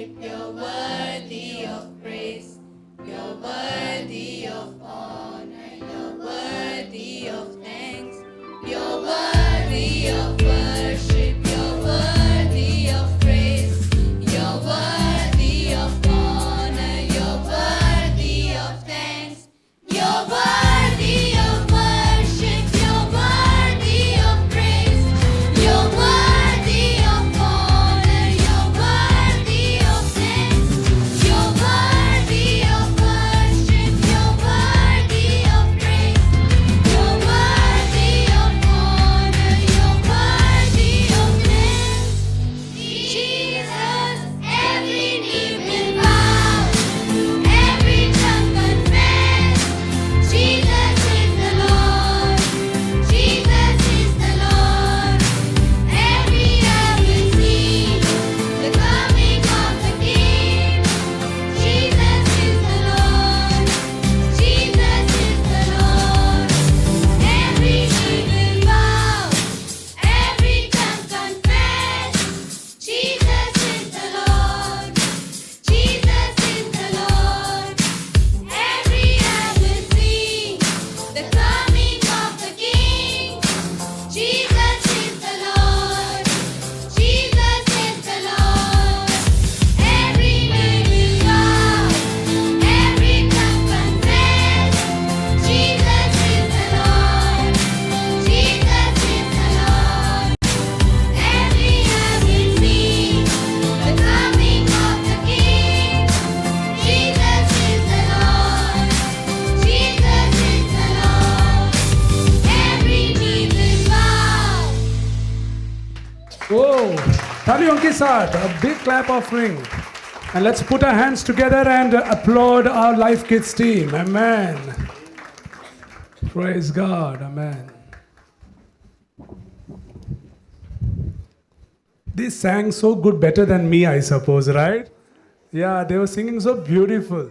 worship. You're worthy of praise. You're worthy of honor. You're worthy of thanks. You're worthy of worship. You're worthy of praise. You're worthy of honor. You're worthy of thanks. You're worthy of worship. You're worthy of praise. You're worthy of honor. You're worthy of thanks. You're worthy of worship. You're worthy of praise. You're worthy of honor. You're worthy of thanks. Jesus, every knee will bow, every tongue confess. Jesus is the Lord. Jesus is the Lord. Every eye will see the coming of the King. Jesus is the Lord. Jesus is the Lord. Every knee will bow, every tongue confess. Jesus is the Lord. Jesus is the Lord. Every eye will see the coming of the King. Jesus is the Lord. Jesus is the Lord. Every knee will bow, every tongue confess. Jesus is the Lord. Jesus is the Lord. Every eye will see the coming of the King. Jesus is the Lord. Jesus is the Lord. Every knee will bow. Whoa! तालियों के साथ a big clap offering. And let's put our hands together and applaud our Life Kids team. Amen. Praise God. Amen. They sang so good, better than me, I suppose, right? Yeah, they were singing so beautiful.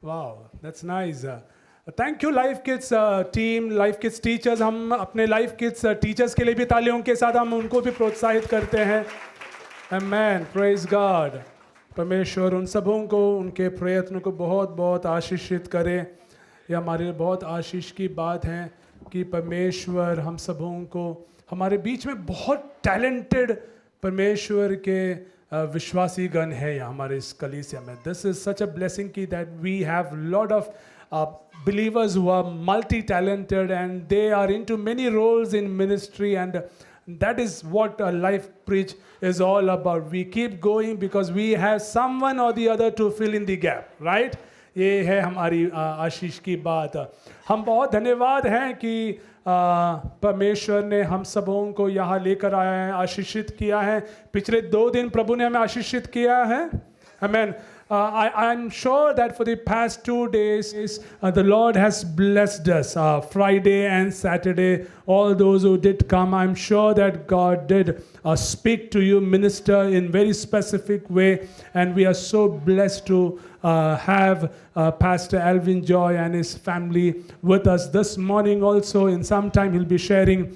Wow, that's nice. Thank you, Life Kids team, Life Kids teachers. हम अपने Life Kids teachers के लिए भी तालियों के साथ हम उनको भी प्रोत्साहित करते हैं. Amen. Praise God. परमेश्वर उन सबों को उनके प्रयत्न को बहुत बहुत आशीषित करे. ये हमारे लिए बहुत आशीष की बात है कि परमेश्वर हम सबों को हमारे बीच में बहुत टैलेंटेड परमेश्वर के विश्वासी गण है यहाँ हमारे इस कलीसिया में. This is such a blessing की that we have lot of believers who are multi-talented and they are into many roles in ministry, and that is what a life preach is all about. We keep going because we have someone or the other to fill in the gap, right? ये है हमारी आशीष की बात. हम बहुत धन्यवाद हैं कि परमेश्वर ने हम सबों को यहाँ लेकर आया है, आशीषित किया है. पिछले 2 दिन प्रभु ने हमें आशीषित किया है. Amen. I'm sure that for the past 2 days, the Lord has blessed us. Friday and Saturday, all those who did come, I'm sure that God did speak to you, minister in very specific way, and we are so blessed to have Pastor Alvin Joy and his family with us this morning. Also, in some time, he'll be sharing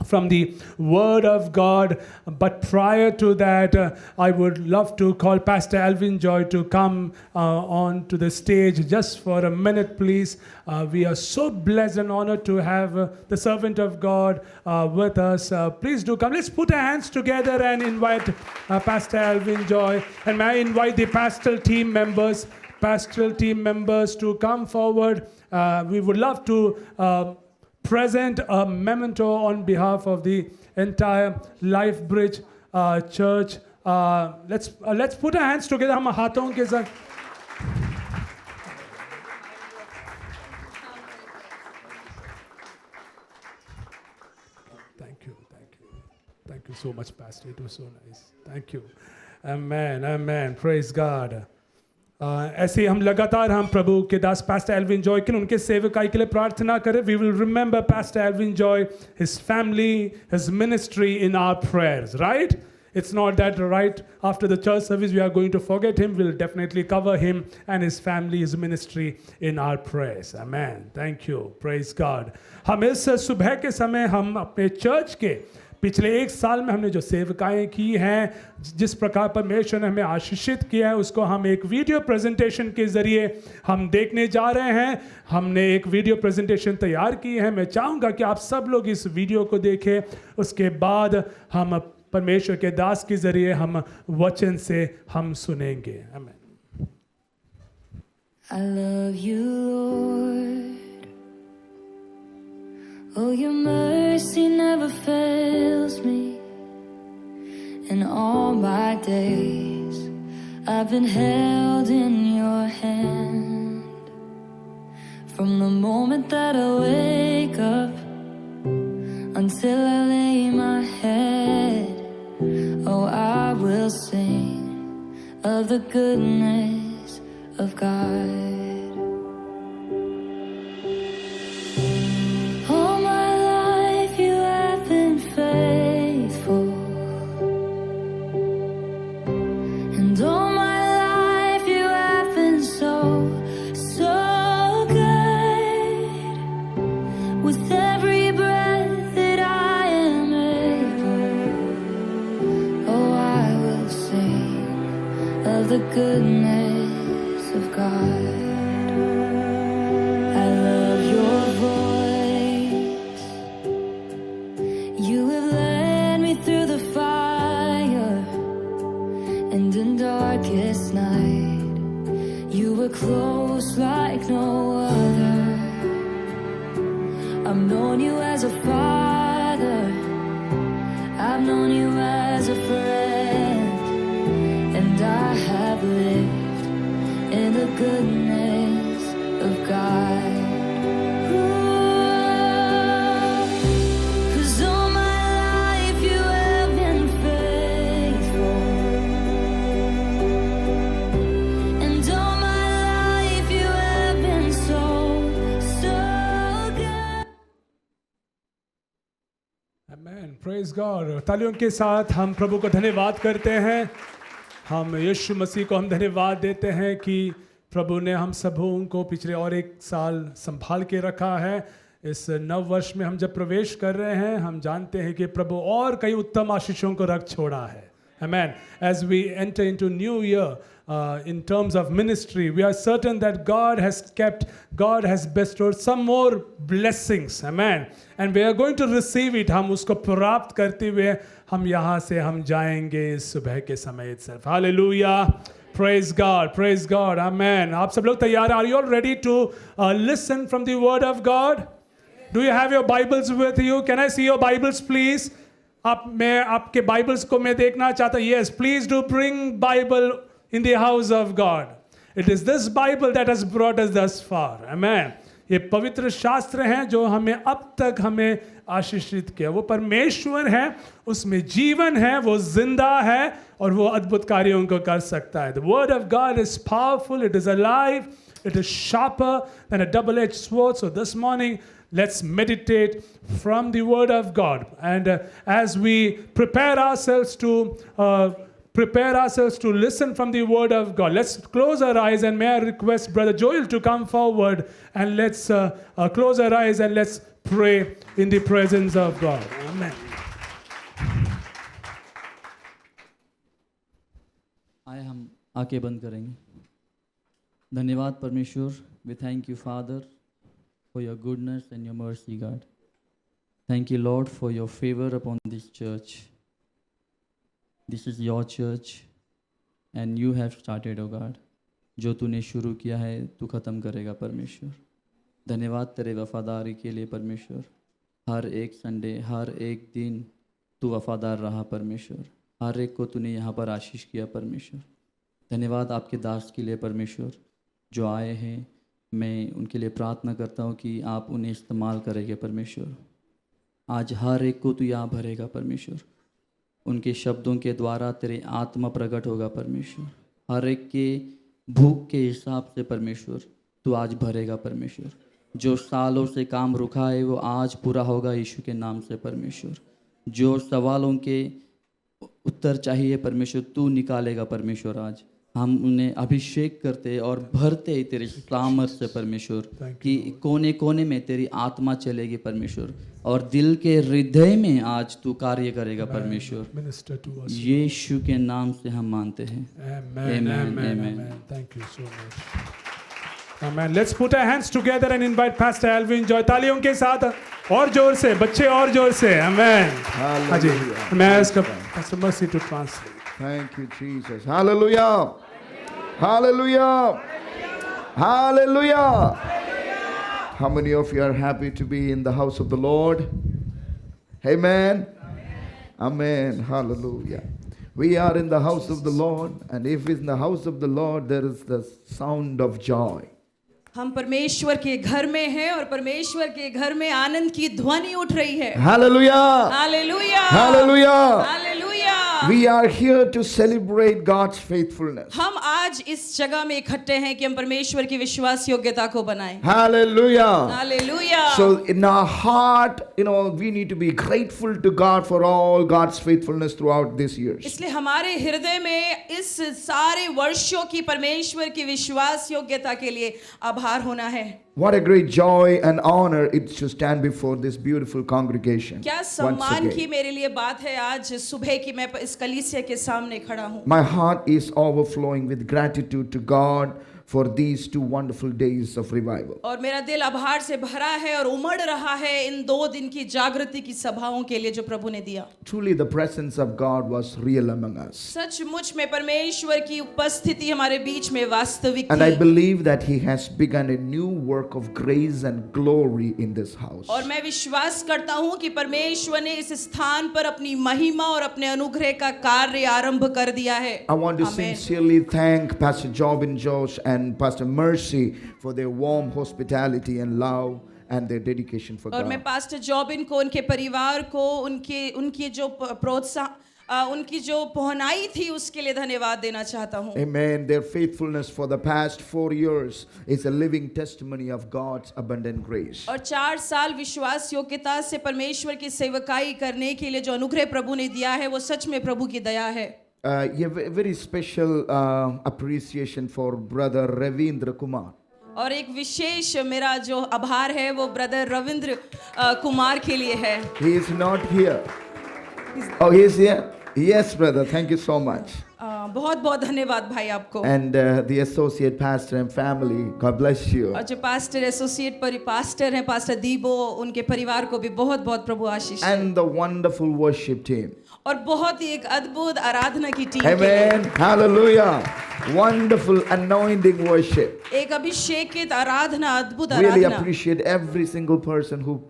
from the Word of God. But prior to that, I would love to call Pastor Alvin Joy to come on to the stage just for a minute, please. We are so blessed and honored to have the servant of God with us. Please do come. Let's put our hands together and invite Pastor Alvin Joy. And may I invite the pastoral team members to come forward. We would love to present a memento on behalf of the entire Life Bridge Church. Let's put our hands together. हम हाथों के साथ. Thank you so much, Pastor. It was so nice. Thank you. Amen. Praise God. ऐसे ही हम लगातार हम प्रभु के दास pastor Alvin Joy के उनके सेवकाई के लिए प्रार्थना करें. We will remember pastor Alvin Joy, his family, his ministry in our prayers, right? It's not that right after the church service we are going to forget him. We'll definitely cover him and his family, his ministry in our prayers. Amen. Thank you. Praise God. हम इस सुबह के समय हम अपने church के पिछले 1 साल में हमने जो सेवकाएं की हैं, जिस प्रकार परमेश्वर ने हमें आशीषित किया है, उसको हम एक वीडियो प्रेजेंटेशन के ज़रिए हम देखने जा रहे हैं। हमने एक वीडियो प्रेजेंटेशन तैयार की है। मैं चाहूँगा कि आप सब लोग इस वीडियो को देखें। उसके बाद हम परमेश्वर के दास के ज़रिए हम वचन से हम सुनेंगे। आमीन। I love you, Lord. Oh, your mercy never fails me. In all my days, I've been held in your hand. From the moment that I wake up until I lay my head, oh, I will sing of the goodness of God. All my life you have been faithful, and all my life you have been so, so good. With every breath that I am able, oh, I will sing of the goodness of God. I love your voice. You have led me through the fire, and in darkest night, you were close like no other. I've known you as a father, I've known you as a friend, and I have lived in the goodness of God. Ooh, 'cause all my life you have been faithful, and all my life you have been so, so good. Amen, praise God. तालियों के साथ हम प्रभु को धन्यवाद करते हैं। हम यीशु मसीह को हम धन्यवाद देते हैं कि प्रभु ने हम सबों को पिछले और 1 साल संभाल के रखा है। इस नव वर्ष में हम जब प्रवेश कर रहे हैं, हम जानते हैं कि प्रभु और कई उत्तम आशीषों को रख छोड़ा है। Amen. As we enter into new year, in terms of ministry, we are certain that God has bestowed some more blessings. Amen. And we are going to receive it. हम उसको प्राप्त करते हुए हम यहाँ से हम जाएंगे इस सुबह के समय itself. Hallelujah. Praise God. Praise God. Amen. आप सब लोग तैयार? Are you all ready to listen from the word of God? Do you have your Bibles with you? Can I see your Bibles, please? मैं आपके Bibles को मैं देखना चाहता हूँ। Yes, please do bring Bible in the house of God. It is this Bible that has brought us thus far. Amen. ये पवित्र शास्त्र हैं जो हमें अब तक हमें आशीषित किया। वो परमेश्वर है, उसमें जीवन है, वो जिंदा है और वो अद्भुत कार्यों को कर सकता है। The word of God is powerful. It is alive. It is sharper than a double-edged sword. So this morning, let's meditate from the word of God. And as we prepare ourselves to listen from the word of God, let's close our eyes, and may I request Brother Joel to come forward, and let's close our eyes and let's pray in the presence of God. Amen. आए हम आंखें बंद करेंगे। धन्यवाद परमेश्वर। We thank you, Father, for your goodness and your mercy, God. Thank you, Lord, for your favor upon this church. This is your church and you have started, oh God. जो तूने शुरू किया है तू ख़त्म करेगा परमेश्वर। धन्यवाद तेरे वफादारी के लिए परमेश्वर। हर एक संडे, हर एक दिन तू वफादार रहा परमेश्वर। हर एक को तूने यहाँ पर आशीष किया परमेश्वर। धन्यवाद आपके दास के लिए परमेश्वर जो आए हैं। मैं उनके लिए प्रार्थना करता हूँ कि आप उन्हें इस्तेमाल करेंगे परमेश्वर। आज हर एक को तू यहाँ भरेगा परमेश्वर। उनके शब्दों के द्वारा तेरे आत्मा प्रकट होगा परमेश्वर। हर एक के भूख के हिसाब से परमेश्वर तू आज भरेगा परमेश्वर। जो सालों से काम रुका है वो आज पूरा होगा यीशु के नाम से परमेश्वर। जो सवालों के उत्तर चाहिए परमेश्वर तू निकालेगा परमेश्वर। आज हम उन्हें अभिषेक करते और भरते तेरे सामर्थ से परमेश्वर कि कोने कोने में तेरी आत्मा चलेगी परमेश्वर और दिल के हृदय में आज तू कार्य करेगा परमेश्वर। Minister to us. यीशु के नाम से हम मानते हैं। Amen. Amen, amen. Amen. Thank you so much. Amen. Let's put our hands together and invite Pastor Alvin Joy. तालियों के साथ और जोर से, बच्चे और जोर से. Amen. हाँ जी. मैं ask Pastor Mercy to translate. Thank you, Jesus. Hallelujah. Hallelujah. Hallelujah. How many of you are happy to be in the house of the Lord? Amen. Amen. Hallelujah. We are in the house of the Lord, and if it's in the house of the Lord, there is the sound of joy. हम परमेश्वर के घर में हैं और परमेश्वर के घर में आनंद की ध्वनि उठ रही है। Hallelujah. Hallelujah, Hallelujah. Hallelujah. We are here to celebrate God's faithfulness. हम आज इस जगह में इकट्ठे हैं कि हम परमेश्वर की विश्वास योग्यता को बनाएं। Hallelujah. Hallelujah. So in our heart, we need to be grateful to God for all God's faithfulness throughout these years. इसलिए हमारे हृदय में इस सारे वर्षों की परमेश्वर की विश्वास योग्यता के लिए आभार होना है। What a great joy and honor it's to stand before this beautiful congregation. क्या once सम्मान again. की मेरे लिए बात है आज सुबह की मैं इस कलीसिया के सामने खड़ा हूँ। My heart is overflowing with gratitude to God for these 2 wonderful days of revival. और मेरा दिल आभार से भरा है और उमड़ रहा है इन 2 दिन की जागृति की सभाओं के लिए जो प्रभु ने दिया। Truly the presence of God was real among us. सचमुच में परमेश्वर की उपस्थिति हमारे बीच में वास्तविक And I थी। believe that He has begun a new work of grace and glory in this house. और मैं विश्वास करता हूँ कि परमेश्वर ने इस स्थान पर अपनी महिमा और अपने अनुग्रह का कार्य आरंभ कर दिया है। I want to Amen. sincerely thank Pastor Jobin Josh and Pastor Mercy for their warm hospitality and love and their dedication for और मैं God. पास्टर जॉबिन को, उनके परिवार को, उनकी जो प्रोत्साहन, उनकी जो पहुंचाई थी उसके लिए धन्यवाद देना चाहता हूँ। Amen. Their faithfulness for the past 4 years is a living testimony of God's abundant grace. और 4 साल विश्वास योग्यता से परमेश्वर की सेवकाई करने के लिए जो अनुग्रह प्रभु ने दिया है वो सच में प्रभु की दया है। Very special appreciation for Brother Ravindra Kumar. और एक विशेष मेरा जो आभार है वो ब्रदर रविंद्र कुमार के लिए है। He is not here. Oh, he is here? Yes, brother. Thank you so much. बहुत बहुत धन्यवाद भाई आपको। And the associate pastor and family, God bless you. और जो पास्टर एसोसिएट पास्टर हैं पास्टर दीबो, उनके परिवार को भी बहुत बहुत प्रभु आशीष। And the wonderful worship team. और बहुत ही एक अद्भुत आराधना की team. Amen. Hallelujah. Wonderful anointing worship. एक अभिषेकित आराधना, अद्भुत Really Aradhana. appreciate every single person who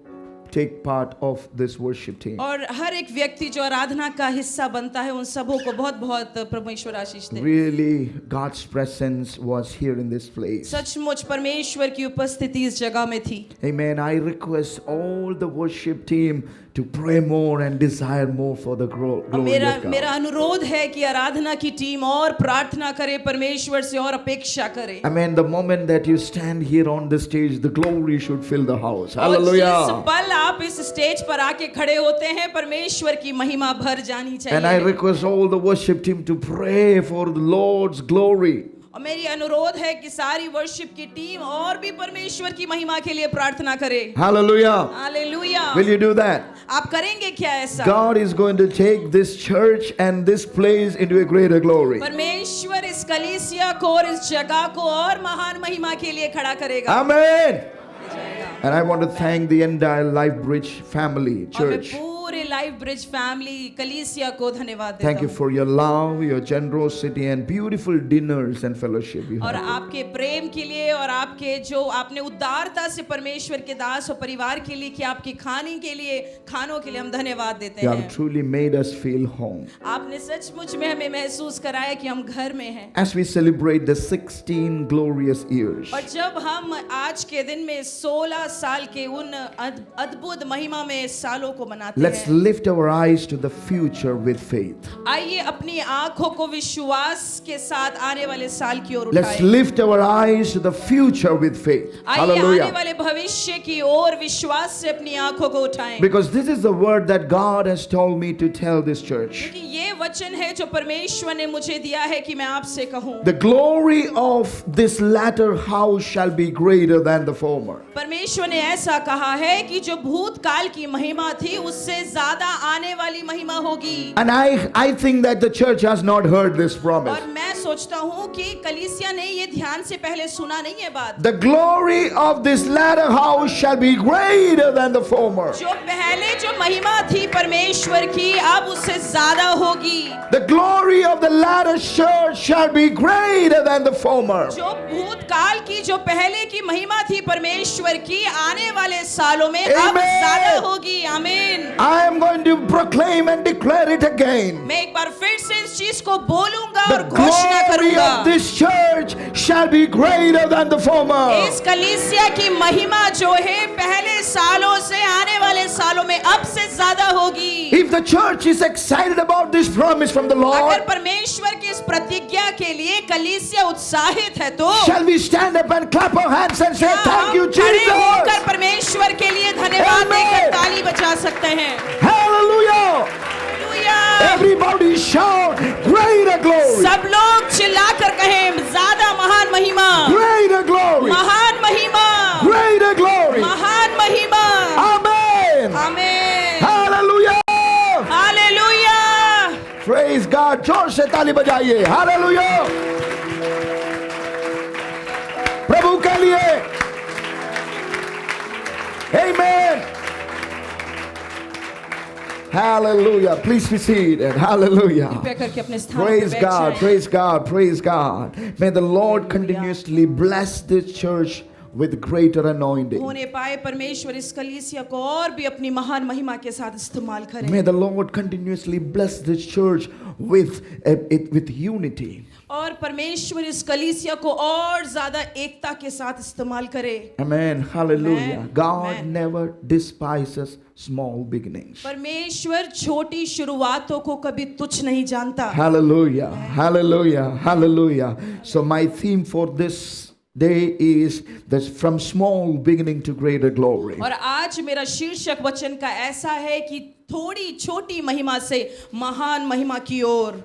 take part of this worship team. और हर एक व्यक्ति जो आराधना का हिस्सा बनता है उन सबों को बहुत बहुत परमेश्वर आशीष दे। Really, God's presence was here in this place. सचमुच परमेश्वर की उपस्थिति इस जगह में थी। Amen. I request all the worship team to pray more and desire more for the glory और of मेरा God. अनुरोध है कि आराधना की टीम और प्रार्थना करे, परमेश्वर से और अपेक्षा करे। Amen. The moment that you stand here on the stage, the glory should fill the house. और जिस Hallelujah. पल आप इस स्टेज पर आके खड़े होते हैं परमेश्वर की महिमा भर जानी And I चाहिए। request all the worship team to pray for the Lord's glory. और मेरी अनुरोध है कि सारी वर्शिप की टीम और भी परमेश्वर की महिमा के लिए प्रार्थना करे। Hallelujah. Hallelujah. Will you do that? आप करेंगे क्या ऐसा? God is going to take this church and this place into a greater glory. परमेश्वर इस कलीसिया को और इस जगह को और महान महिमा के लिए खड़ा करेगा। Amen. And I want to thank the entire Life Bridge family, और मैं church. पूरे लाइफ ब्रिज फैमिली कलीसिया को धन्यवाद देता Thank you हूँ। for your love, your generosity, and beautiful dinners and fellowship you और have. आपके प्रेम के लिए और आपके जो आपने उदारता से परमेश्वर के दास और परिवार के लिए कि आपके खाने के लिए खानों के लिए हम धन्यवाद देते You हैं। have truly made us feel home. आपने सचमुच में हमें महसूस कराया कि हम घर में हैं। As we celebrate the 16 glorious years, और जब हम आज के दिन में 16 साल के उन अद्भुत महिमा में सालों को मनाते let's हैं, lift our eyes to the future with faith. आइए अपनी आंखों को विश्वास के साथ आने वाले साल की ओर Let's उठाएं। lift our eyes to the future with faith. आइए आने Hallelujah. वाले भविष्य की ओर विश्वास से अपनी आंखों को उठाएं। Because this is the word that God has told me to tell this church. क्योंकि ये वचन है जो परमेश्वर ने मुझे दिया है कि मैं आपसे कहूं। The glory of this latter house shall be greater than the former. परमेश्वर ने ऐसा कहा है कि जो भूतकाल की महिमा थी उससे ज्यादा आने वाली महिमा होगी। And I think that the church has not heard this promise. और मैं सोचता हूँ कि कलीसिया ने ये ध्यान से पहले सुना नहीं है बात। The glory of this latter house shall be greater than the former. जो पहले जो महिमा थी परमेश्वर की अब उससे ज्यादा होगी। The glory of the latter church shall be greater than the former. जो भूतकाल की जो पहले की महिमा थी परमेश्वर की आने वाले सालों में अब Amen. ज्यादा होगी। आमीन। I am going to proclaim and declare it again. मैं एक बार फिर से इस चीज को बोलूंगा The और घोषणा glory करूंगा। of this church shall be greater than the former. इस कलीसिया की महिमा जो है पहले सालों से आने वाले सालों में अब से ज्यादा होगी। If the church is excited about this promise from the अगर Lord, परमेश्वर की इस प्रतिज्ञा के लिए कलीसिया उत्साहित है तो shall we stand up and clap our hands and say, क्या thank you, हम खड़े होकर Jesus? परमेश्वर के लिए धन्यवाद Amen. देकर ताली बजा सकते हैं। Hallelujah! Hallelujah. Everybody shout, greater glory! सब लोग चिल्लाकर कहें ज्यादा महान महिमा, Greater glory! महान महिमा, Greater glory! महान महिमा। Amen! आमीन। Hallelujah! हालेलुया। Praise God! जोर से ताली बजाइए। Hallelujah! प्रभु के लिए Amen. Hallelujah. Please be seated. Hallelujah. कृपया करके अपने स्थान पर Praise बैठ God. जाएं। Praise God. Praise God. May the Lord continuously bless this church with greater anointing. होने पाए परमेश्वर इस कलीसिया को और भी अपनी महान महिमा के साथ इस्तेमाल करे। May the Lord continuously bless this church with unity. और परमेश्वर इस कलीसिया को और ज्यादा एकता के साथ इस्तेमाल करे। Amen. Hallelujah. Amen. God Amen. never despises small beginnings. परमेश्वर छोटी शुरुआतों को कभी तुच्छ नहीं जानता। Hallelujah. Hallelujah. Hallelujah. So my theme for this day is that from small beginning to greater glory. और आज मेरा शीर्षक वचन का ऐसा है कि थोड़ी छोटी महिमा से महान महिमा की ओर।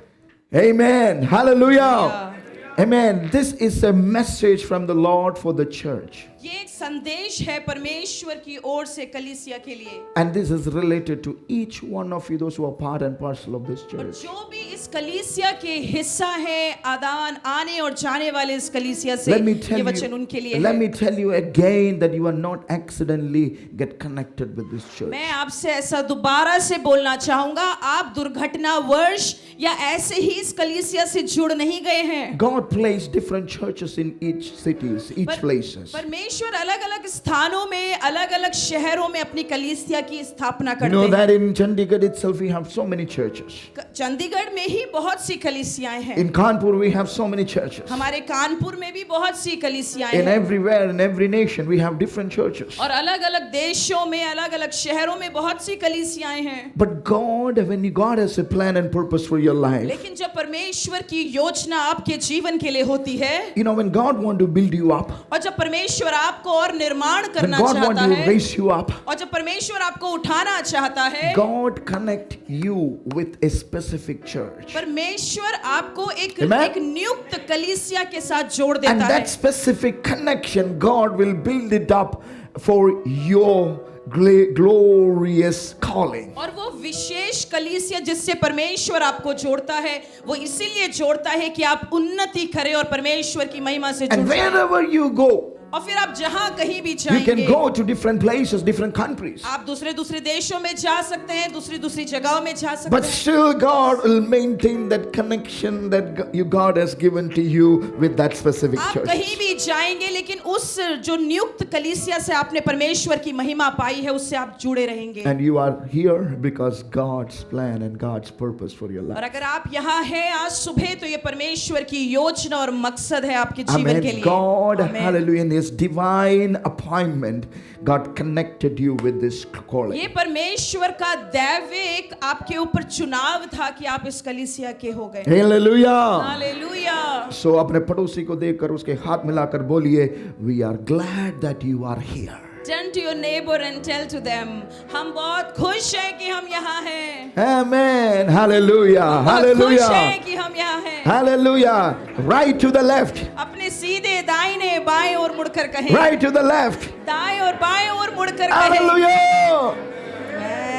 Amen. Hallelujah. Yeah. Amen. This is a message from the Lord for the church. ये एक संदेश है परमेश्वर की ओर से कलीसिया के लिए। And this is related to each one of you, those who are part and parcel of this और church. जो भी इस कलीसिया के हिस्सा है आदान आने और जाने वाले इस कलीसिया से Let me ये tell वचन उनके लिए you, let है। me tell you again that you are not accidentally get connected with this church. मैं आपसे ऐसा दोबारा से बोलना चाहूंगा, आप दुर्घटनावश या ऐसे ही इस कलीसिया से जुड़ नहीं गए हैं। God placed different churches in each cities, each places. परमेश्वर अलग अलग स्थानों में अलग अलग शहरों में अपनी कलीसिया की स्थापना You know करते that हैं। in Chandigarh itself we have so many churches. Chandigarh में ही बहुत सी कलीसियाएं हैं। In Kanpur we have so many churches. हमारे कानपुर में भी बहुत सी कलीसियाएं In हैं। everywhere, in every nation we have different churches. और अलग अलग देशों में अलग अलग शहरों में बहुत सी कलीसियाएं हैं। But God, when God has a plan and purpose for your life, लेकिन जब परमेश्वर की योजना आपके जीवन के लिए होती है, you know, when God want to build you up, और जब परमेश्वर आपको और निर्माण when करना God want चाहता to है, raise you up, और जब परमेश्वर आपको उठाना चाहता है, God connect you with a specific church. परमेश्वर आपको एक Amen. नियुक्त कलीसिया के साथ जोड़ And देता है। that specific connection, God will build it up for your glorious calling. और वो विशेष कलीसिया जिससे परमेश्वर आपको जोड़ता है, वो इसीलिए जोड़ता है कि आप उन्नति करें और परमेश्वर की महिमा से जुड़ And जाएं। wherever you go, और फिर आप जहां कहीं भी you can जाएंगे, go to different places, different countries. आप दूसरे दूसरे देशों में जा सकते हैं, दूसरी दूसरी जगहों में जा सकते But हैं, still God will maintain that connection that God has given to you with that specific आप church. कहीं भी जाएंगे लेकिन उस जो नियुक्त कलीसिया से आपने परमेश्वर की महिमा पाई है उससे आप जुड़े रहेंगे। And you are here because God's plan and God's purpose for your और life. अगर आप यहाँ हैं आज सुबह तो ये परमेश्वर की योजना और मकसद है आपके जीवन के Amen. लिए। God, Amen. hallelujah, in His divine appointment, God connected you with this calling. ये परमेश्वर का दैविक आपके ऊपर चुनाव था कि आप इस कलीसिया के हो गए। Hallelujah. हालेलुया। So अपने पड़ोसी को देखकर उसके हाथ मिलाकर बोलिए, we are glad that you are here. Turn to your neighbor and tell to them, हम बहुत खुश हैं कि हम यहाँ हैं। Amen. Hallelujah. बहुत खुश हैं Hallelujah. कि हम यहाँ हैं। Hallelujah. Right to the left. अपने सीधे दाहिने बाएं और मुड़कर कहें। Right to the left. दाएं और बाएं और मुड़कर कहें। Hallelujah.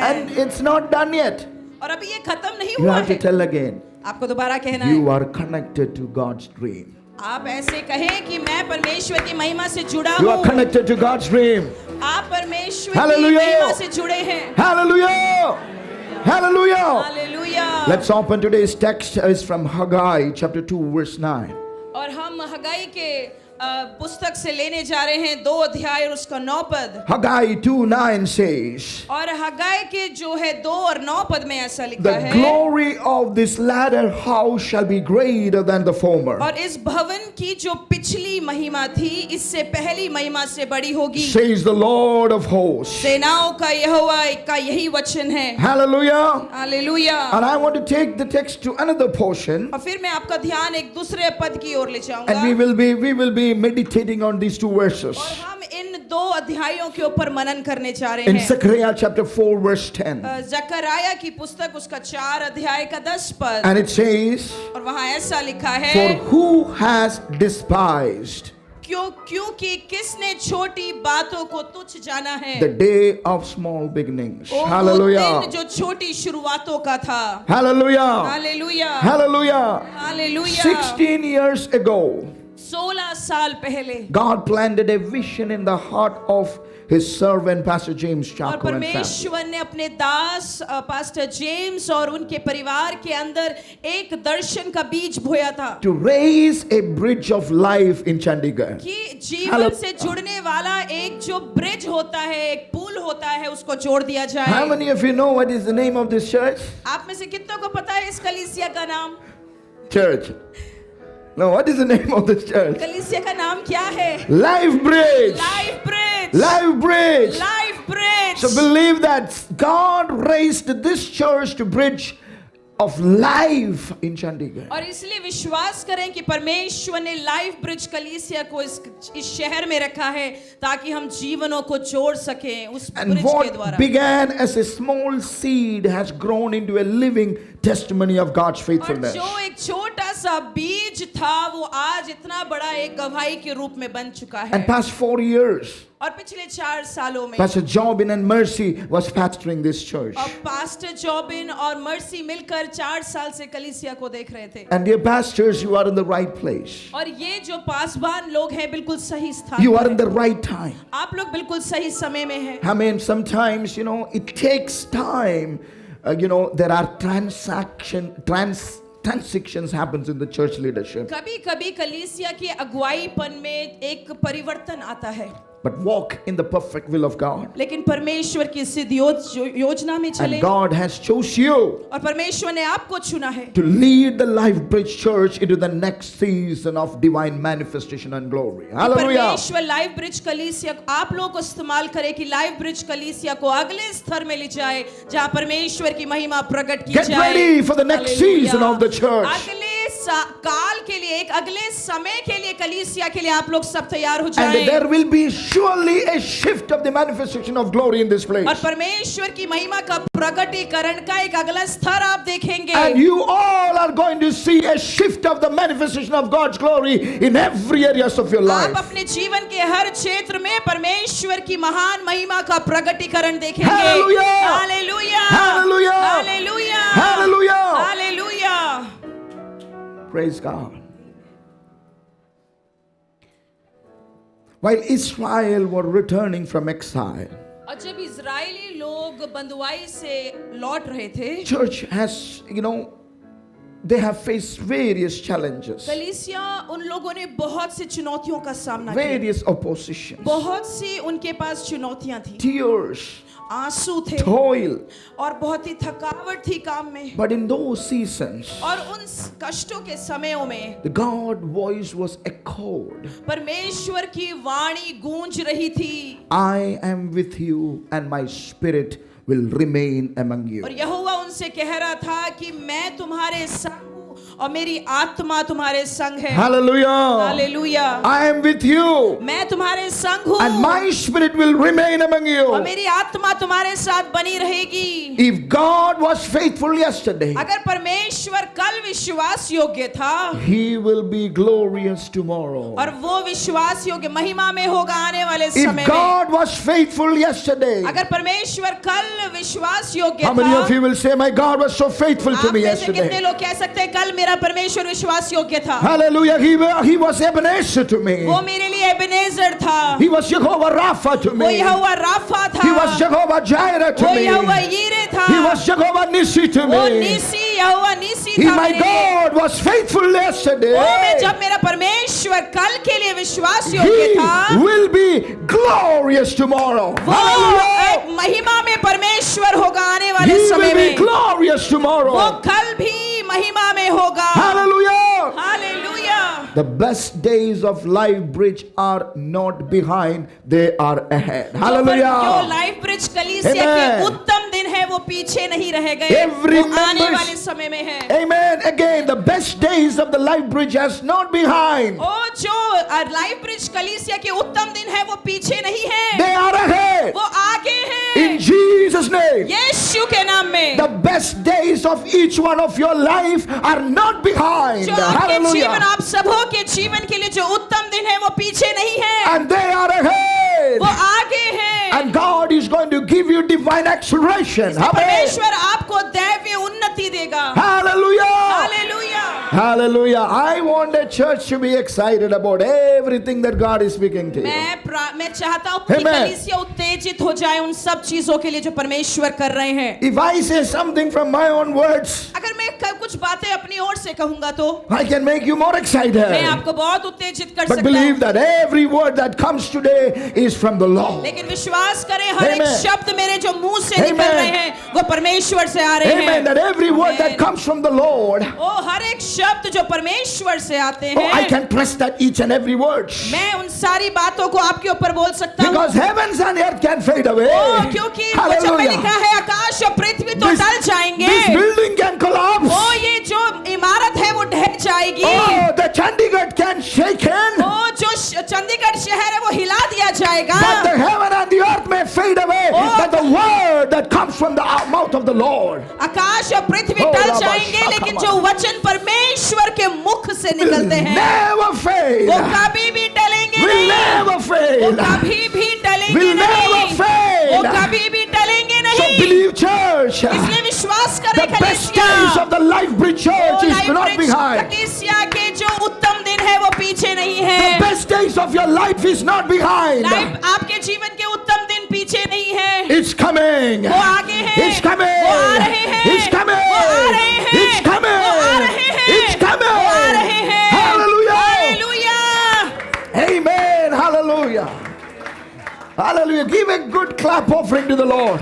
And it's not done yet. और अभी ये खत्म नहीं You हुआ have to है। tell again. आपको दोबारा कहना है। You are connected to God's dream. आप ऐसे कहें कि मैं परमेश्वर की महिमा से जुड़ा You are हूँ। connected to God's dream. आप परमेश्वर की Hallelujah. महिमा से जुड़े हैं। Hallelujah. Hallelujah. Hallelujah. Let's open today's text is from Haggai chapter 2 verse 9. और हम हगाई के पुस्तक से लेने जा रहे हैं 2 अध्याय और उसका 9 पद। Haggai 2:9 says, और हगाई के जो है 2 और 9 पद में ऐसा लिखा the है, glory of this latter house shall be greater than the former. और इस भवन की जो पिछली महिमा थी इससे पहली महिमा से बड़ी होगी, Says the Lord of hosts. सेनाओं का यहोवा का यही वचन है। Hallelujah. Hallelujah. And I want to take the text to another portion, और फिर मैं आपका ध्यान एक दूसरे पद की ओर ले जाऊंगा। and we will be meditating on these 2 verses. और हम इन 2 अध्यायों के ऊपर मनन करने जा रहे In हैं। Zechariah chapter 4 verse 10. जकराया की पुस्तक उसका 4 अध्याय का 10 पद। And it says, और वहां ऐसा लिखा है, for who has despised क्योंकि किसने छोटी बातों को तुच्छ जाना है। the day of small beginnings. वो Hallelujah. दिन जो छोटी शुरुआतों का था। Hallelujah. Hallelujah. Hallelujah. Hallelujah. 16 years ago, 16 साल पहले God planted a vision in the heart of His servant Pastor James और Chaco and family. परमेश्वर ने अपने दास पास्टर जेम्स और उनके परिवार के अंदर एक दर्शन का बीज बोया था To raise a bridge of life in Chandigarh. कि जीवन से जुड़ने वाला एक जो ब्रिज होता है, एक पुल होता है, उसको जोड़ दिया How जाए। many of you know what is the name of this church? आप में से कितनों को पता है इस कलीसिया का नाम? Church. No, what is the name of this church? कलीसिया का नाम क्या है? Life Bridge. Life bridge. Life Bridge. Life bridge. So believe that God raised this church to bridge of life in Chandigarh. और इसलिए विश्वास करें कि परमेश्वर ने लाइफ ब्रिज कलीसिया को इस शहर में रखा है ताकि हम जीवनों को जोड़ सकें उस And ब्रिज के what द्वारा। began as a small seed has grown into a living testimony of God's और faithfulness. जो एक छोटा सा बीज था वो आज इतना बड़ा एक गवाही के रूप में बन चुका है। And past 4 years, और पिछले 4 सालों में Pastor Jobin and Mercy was pastoring this church. और पास्टर जॉबिन और मर्सी मिलकर 4 साल से कलीसिया को देख रहे थे। And dear pastors, you are in the right place. और ये जो पासबान लोग हैं बिल्कुल सही स्थान You पर are in हैं। the right time. आप लोग बिल्कुल सही समय में हैं। I mean, sometimes, it takes time. There are transactions happens in the church leadership. कभी कभी कलीसिया की अगुवाईपन में एक परिवर्तन आता है, But walk in the perfect will of God. लेकिन परमेश्वर की सिद्ध योजना में चले। And God has chose you और परमेश्वर ने आपको चुना है to lead the Life Bridge Church into the next season of divine manifestation and glory. Hallelujah. परमेश्वर लाइफ ब्रिज कलीसिया आप लोगों को इस्तेमाल करे कि लाइफ ब्रिज कलीसिया को अगले स्तर में ले जाए जहां परमेश्वर की महिमा प्रकट की Get जाए। ready for the next hallelujah. season of the church. अगले काल के लिए, एक अगले समय के लिए कलीसिया के लिए आप लोग सब तैयार हो And जाएं। there will be surely a shift of the manifestation of glory in this place. और परमेश्वर की महिमा का प्रकटीकरण का एक अगला स्तर आप देखेंगे। And you all are going to see a shift of the manifestation of God's glory in every areas of your आप life. अपने जीवन के हर क्षेत्र में परमेश्वर की महान महिमा का प्रकटीकरण देखेंगे। Hallelujah! Hallelujah! Hallelujah! Hallelujah! Hallelujah! Hallelujah! Praise God. While Israel were returning from exile, और जब इजरायली लोग बंदुआई से लौट रहे थे, church has, they have faced various challenges, कलीसिया उन लोगों ने बहुत सी चुनौतियों का सामना किया, various oppositions, बहुत सी उनके पास चुनौतियां थी, tears, आंसू थे toil. और बहुत ही थकावट थी काम में। But in those seasons, और उन कष्टों के समयों में the God voice was echoed. परमेश्वर की वाणी गूंज रही थी, I am with you and my spirit will remain among you. और यहोवा उनसे कह रहा था कि मैं तुम्हारे संग हूँ और मेरी आत्मा तुम्हारे संग है। Hallelujah. Hallelujah. I am with you मैं तुम्हारे संग हूँ and my spirit will remain among और you. मेरी आत्मा तुम्हारे साथ बनी रहेगी। If God was faithful yesterday, अगर परमेश्वर कल विश्वास योग्य था, He will be glorious tomorrow. और वो विश्वास योग्य महिमा में होगा आने वाले समय If में। God was faithful yesterday, अगर परमेश्वर कल विश्वास योग्य how many था, of you will say, my God was so faithful to आप me में से कितने yesterday? लोग कह सकते हैं कल मेरा परमेश्वर विश्वास योग्य था, Hallelujah. He was Ebenezer to me. वो मेरे लिए एबेनेजर था, He was Jehovah Rapha to वो me. यहोवा राफा था, He was Jehovah Jireh to वो me. यहोवा यीरे था, He was Jehovah Nissi to वो me. निसी यहोवा निसी He, था my मेरे लिए। God, was faithful yesterday. वो मैं जब मेरा परमेश्वर कल के लिए विश्वास योग्य He था, will be glorious tomorrow. वो Hallelujah. एक महिमा में परमेश्वर होगा आने वाले He समय will be में, glorious वो tomorrow. कल भी महिमा में होगा। Hallelujah. Hallelujah. The best days of Life Bridge are not behind, they are ahead. जो Hallelujah. लाइफ ब्रिज कलीसिया के Amen. उत्तम दिन है वो पीछे नहीं रह गए, Every वो आने members- वाले समय में है। Amen. Again, the best days of the Life Bridge is not behind, ओ जो लाइफ ब्रिज कलीसिया के उत्तम दिन है वो पीछे नहीं है, they are ahead. वो आगे है। In Jesus' name. यीशु के नाम में The best days of each one of your life are not behind. जो आपके जीवन, Hallelujah. आप सबों के जीवन के लिए जो उत्तम दिन है वो पीछे नहीं है, And they are ahead. वो आगे है। And God is going to give you divine acceleration. Amen. परमेश्वर आपको दैवीय उन्नति देगा। Hallelujah. Hallelujah. Hallelujah. I want the church to be excited about everything that God is speaking to you. मैं चाहता हूँ कि Amen. कलीसिया उत्तेजित हो जाए उन सब चीजों के लिए जो परमेश्वर कर रहे हैं। If I say something from my own words, अगर मैं कुछ बातें अपनी ओर से कहूंगा तो I can make you more मैं excited. आपको बहुत उत्तेजित कर But सकता believe हूँ, that every word that comes today is from the Lord. लेकिन विश्वास करें हर एक Amen. शब्द मेरे जो मुंह से Amen. निकल रहे हैं वो परमेश्वर से आ रहे Amen. हैं। That every word that Amen. comes from the Lord, ओ हर एक शब्द जो परमेश्वर से आते oh, I हैं, can trust that each and every word. मैं उन सारी बातों को आपके ऊपर बोल सकता हूँ। Because heavens and earth can fade away. ओ क्योंकि वचन में लिखा Hallelujah. है आकाश और पृथ्वी तो This, टल जाएंगे, this building can collapse. ओ ये जो इमारत है वो ढह जाएगी, Oh, the Chandigarh can shake in. ओ जो चंडीगढ़ शहर है वो हिला दिया जाएगा, But the heaven and the earth may fade away. Oh. But the word that comes from the mouth of the Lord, आकाश और पृथ्वी Oh, टल Rabba जाएंगे, लेकिन Shakama. जो वचन परमेश्वर के मुख से will निकलते हैं never fade. वो कभी भी टलेंगे Will नहीं, never वो fail. कभी भी टलेंगे Will never नहीं, fail. वो कभी भी टलेंगे So नहीं। believe, church. इसलिए विश्वास करें The best कलीसिया, days of the Life Bridge Church is not behind. कलीसिया के जो उत्तम दिन है वो पीछे नहीं The है, best days of your life is not behind. Life आपके जीवन के उत्तम दिन पीछे नहीं है, It's coming. वो आगे हैं, It's coming. वो आ रहे हैं, It's coming. वो आ रहे हैं, It's coming. वो आ रहे हैं, It's coming. वो आ रहे हैं। Hallelujah. Hallelujah. Amen. Hallelujah. Hallelujah. Give a good clap offering to the Lord.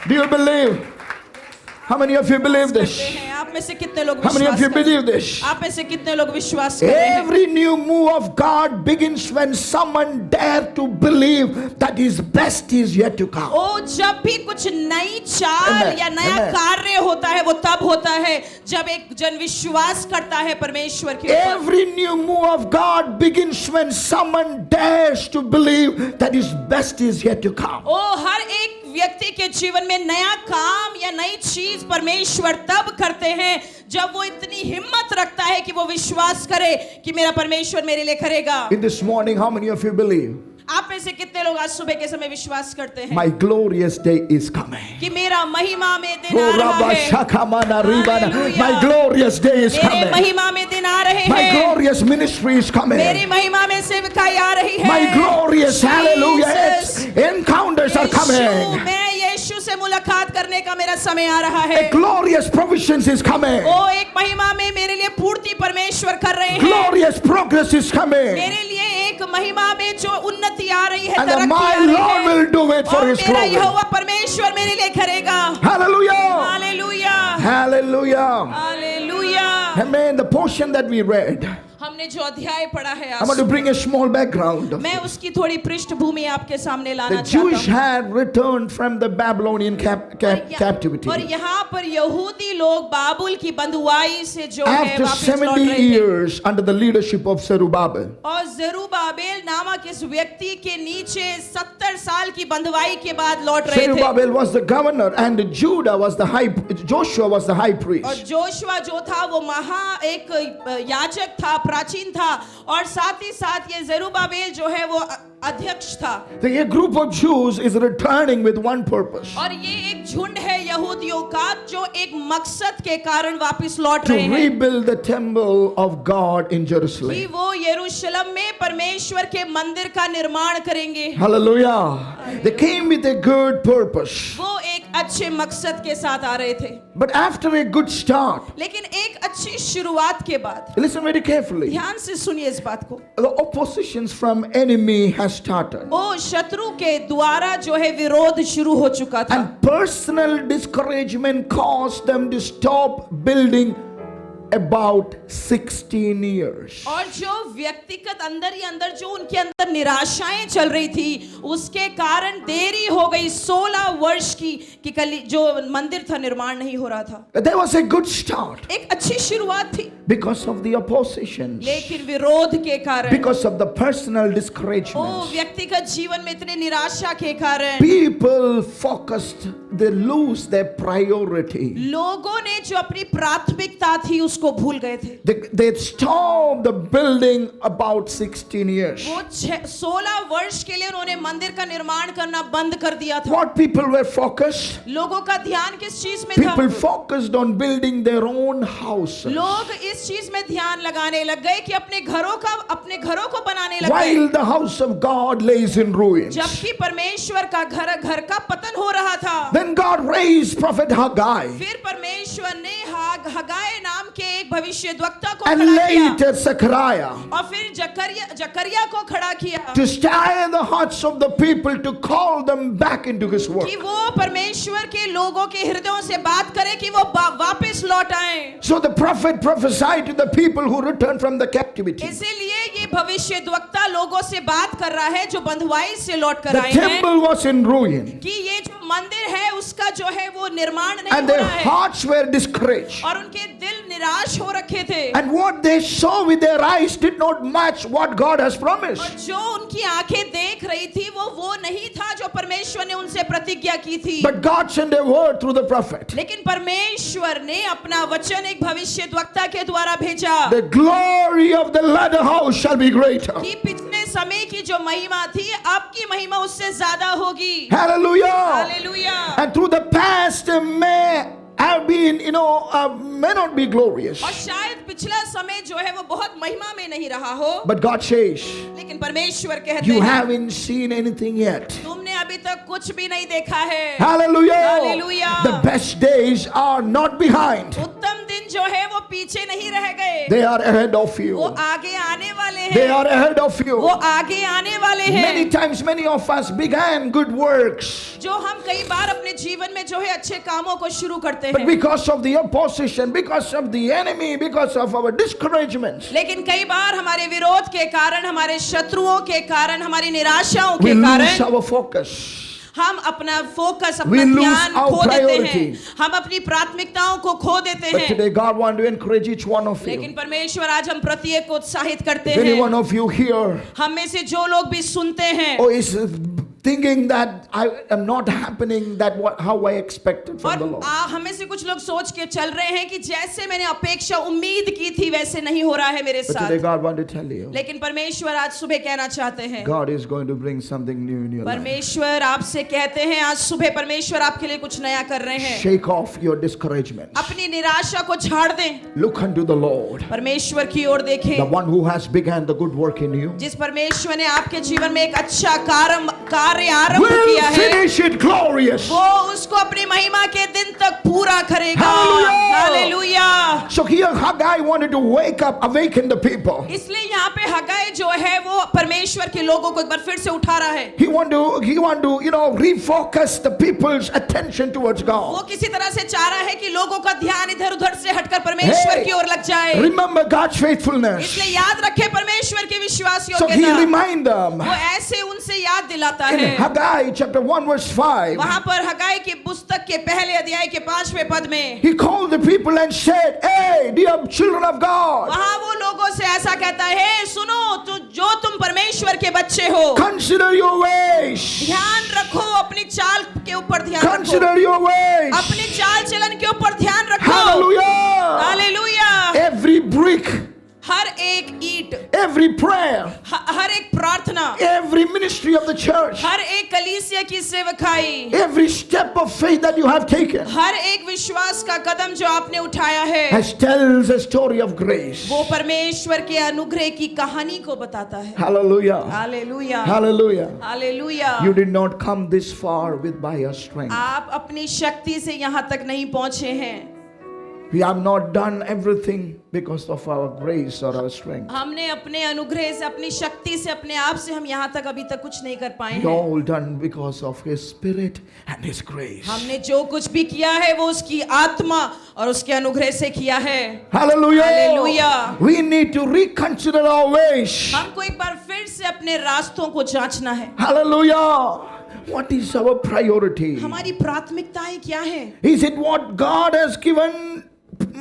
Do you believe? How many of you believe this? आप में से कितने लोग How many of विश्वास you करते हैं? believe this? आप में से कितने लोग विश्वास कर रहे हैं? Every new move of God begins when someone dare to believe that His best is yet to come. ओ जब भी कुछ नई चाल Amen. या नया Amen. कार्य होता है वो तब होता है जब एक जन विश्वास करता है परमेश्वर के ऊपर। Every new move of God begins when someone dares to believe that His best is yet to come. ओ हर एक व्यक्ति के जीवन में नया काम या नई चीज परमेश्वर तब करते हैं जब वो इतनी हिम्मत रखता है कि वो विश्वास करे कि मेरा परमेश्वर मेरे लिए करेगा। In this morning, how many of you believe? आप में से कितने लोग आज सुबह के समय विश्वास करते हैं My glorious day is coming. कि मेरा महिमा में दिन आ Oh, रहा Rabba है, Shakamana Ribana. Hallelujah. My glorious day is मेरे coming. महिमा में दिन आ रहे My हैं, glorious ministry is coming. मेरी महिमा में सेवकाई आ रही है, My glorious hallelujah Jesus. encounters are coming. मैं मुलाकात करने का मेरा समय आ रहा है। A glorious provisions is coming. ओ एक महिमा में मेरे लिए पूर्ति परमेश्वर कर रहे हैं। Glorious progress is coming. मेरे लिए एक महिमा में जो उन्नति आ रही है, And तरक्की my आ रही Lord will है, do it for और His मेरा glory. यहोवा परमेश्वर मेरे लिए करेगा। Hallelujah. Hallelujah, Hallelujah. Hallelujah. Amen. The portion that we read, हमने जो अध्याय पढ़ा है I want to bring a small background. मैं उसकी थोड़ी पृष्ठभूमि आपके सामने लाना The चाहता Jewish हूँ। had returned from the Babylonian captivity. और यहाँ पर यहूदी लोग बाबुल की बंधुआई से जो है After वापस लौट 70 रहे थे। years under the leadership of Zerubbabel. और जरूबाबेल नामक इस व्यक्ति के नीचे 70 साल की बंधुआई के बाद लौट रहे थे। Zerubbabel was the governor and Judah was the Joshua was the high और priest. जोशुआ जो था वो एक याजक था, प्राचीन था, और साथ ही साथ ये जरूबाबेल जो है वो अध्यक्ष था। A group of Jews is returning with one purpose. और ये एक झुंड है यहूदियों का जो एक मकसद के कारण वापस लौट To रहे हैं rebuild the temple of God in कि Jerusalem. वो यरूशलेम में परमेश्वर के मंदिर का निर्माण करेंगे। Hallelujah. They came with a good purpose. वो एक अच्छे मकसद के साथ आ रहे थे, But after a good start, लेकिन एक अच्छी शुरुआत के बाद, listen very carefully. ध्यान से सुनिए इस बात को, The oppositions from enemy has started. ओ शत्रु के द्वारा जो है विरोध शुरू हो चुका था। And personal discouragement caused them to stop building about 16 years. और जो व्यक्तिगत अंदर ही अंदर जो उनके अंदर निराशाएं चल रही थी, उसके कारण देरी हो गई 16 वर्ष की कि कल जो मंदिर था निर्माण नहीं हो रहा था। There was a good start एक अच्छी शुरुआत थी, because of the oppositions, लेकिन विरोध के कारण, because of the personal O discouragements. व्यक्तिगत जीवन में इतने निराशा के कारण People focused, they lose their priority. लोगों ने जो अपनी प्राथमिकता थी उसको भूल गए थे। They stopped the building about 16 years. वो 16 वर्ष के लिए उन्होंने मंदिर का निर्माण करना बंद कर दिया था। What people were focused? लोगों का ध्यान किस चीज में था? People focused on building their own houses. लोग इस चीज में ध्यान लगाने लग गए कि अपने घरों को बनाने लग गए, While the house of God lays in ruins. जबकि परमेश्वर का घर का पतन हो रहा था। Then God raised prophet Haggai फिर परमेश्वर ने हगाय नाम के एक भविष्यद्वक्ता को and खड़ा किया later Zechariah और फिर जकरिया को खड़ा किया to stir the hearts of the people to call them back into His work. कि वो परमेश्वर के लोगों के हृदयों से बात करे कि वो वापस लौट आए। So the prophet prophesied to the people who returned from the captivity. इसीलिए ये भविष्यद्वक्ता लोगों से बात कर रहा है जो बंधुआई से लौट कर The आए हैं temple was in ruin कि ये जो मंदिर है उसका जो है वो निर्माण नहीं and हो their रहा है hearts were discouraged. और उनके दिल निराश हो रखे थे And what they saw with their eyes did not match what God has और promised. जो उनकी आंखें देख रही थी वो नहीं था जो परमेश्वर ने उनसे प्रतिज्ञा की थी। But God sent a word through the prophet. लेकिन परमेश्वर ने अपना वचन एक भविष्यद्वक्ता के द्वारा भेजा The glory of the latter house shall be greater. कि पिछले समय की जो महिमा थी अब की महिमा उससे ज्यादा होगी। Hallelujah. Hallelujah. And through the past may have been, may not be glorious. और शायद पिछला समय जो है वो बहुत महिमा में नहीं रहा हो, But God says, लेकिन परमेश्वर कहते you हैं haven't seen anything yet. तुमने अभी तक कुछ भी नहीं देखा है। Hallelujah. Hallelujah. The best days are not behind. उत्तम दिन जो है वो पीछे नहीं रह गए, They are ahead of वो you. आगे आने वाले They हैं, are ahead of वो you. आगे आने वाले Many हैं। times, many of us began good works. जो हम कई बार अपने जीवन में जो है अच्छे कामों को शुरू करते But हैं, because of the opposition, because of the enemy, because of our discouragements, लेकिन कई बार हमारे विरोध के कारण, हमारे शत्रुओं के कारण, हमारी निराशाओं we के lose कारण our focus. हम अपना फोकस, We अपना lose ध्यान our खो देते हैं, priority. हम अपनी प्राथमिकताओं को खो देते But हैं। today, God wants to encourage each one of लेकिन you. परमेश्वर आज हम प्रत्येक को उत्साहित करते If any हैं। one of you here हम में से जो लोग भी सुनते हैं or is thinking that I am not happening that how I expected from the और Lord. हमें से कुछ लोग सोच के चल रहे हैं कि जैसे मैंने अपेक्षा उम्मीद की थी वैसे नहीं हो रहा है मेरे But today, साथ। God wants to tell you, लेकिन परमेश्वर आज सुबह कहना चाहते हैं, God is going to bring something new in your life. परमेश्वर आपसे कहते हैं आज सुबह परमेश्वर आपके लिए कुछ नया कर रहे हैं। Shake off your discouragement. अपनी निराशा को झाड़ दें, Look unto the Lord, परमेश्वर की ओर the देखें, one who has begun the good work in you. जिस परमेश्वर ने आपके जीवन में एक अच्छा कार्य आरंभ will किया है finish it glorious. वो उसको अपनी महिमा के दिन तक पूरा करेगा। Hallelujah. Hallelujah. So here Haggai wanted to awaken the people. इसलिए यहाँ पे हगाई जो है वो परमेश्वर के लोगों को एक बार फिर से उठा रहा है। He want to refocus the people's attention towards वो God. किसी तरह से चाह रहा है कि लोगों का ध्यान इधर उधर से हटकर परमेश्वर की ओर लग जाए। Remember God's faithfulness. इसलिए याद रखे परमेश्वर के विश्वास So he योग्यता। remind them वो ऐसे उनसे याद दिलाता in है। Haggai chapter 1 verse 5. वहां पर हगाई की पुस्तक के पहले अध्याय के 5वें पद में He called the people and said, "Hey, dear children of God, वहां वो लोगों से ऐसा कहता है, सुनो जो तुम परमेश्वर के बच्चे हो, consider your ways. ध्यान रखो, अपनी चाल के ऊपर ध्यान रखो, Consider your ways. अपनी चाल चलन के ऊपर ध्यान रखो। Hallelujah. हालेलुया। Every brick, हर एक ईंट, every prayer, हर एक प्रार्थना, every ministry of the church, हर एक कलीसिया की सेवकाई, every step of faith that you have taken हर एक विश्वास का कदम जो आपने उठाया है, has tells a story of grace. वो परमेश्वर के अनुग्रह की कहानी को बताता है। Hallelujah. Hallelujah. Hallelujah. Hallelujah. You did not come this far by your strength. आप अपनी शक्ति से यहाँ तक नहीं पहुंचे हैं। We have not done everything because of our grace or our strength. हमने अपने अनुग्रह से, अपनी शक्ति से, अपने आप से हम यहाँ तक अभी तक कुछ नहीं कर पाए We हैं। all done because of His Spirit and His grace. हमने जो कुछ भी किया है वो उसकी आत्मा और उसके अनुग्रह से किया है। Hallelujah. Hallelujah. We need to reconsider our ways. हमको एक बार फिर से अपने रास्तों को जांचना है। Hallelujah. What is our priority? हमारी प्राथमिकताएं क्या है? Is it what God has given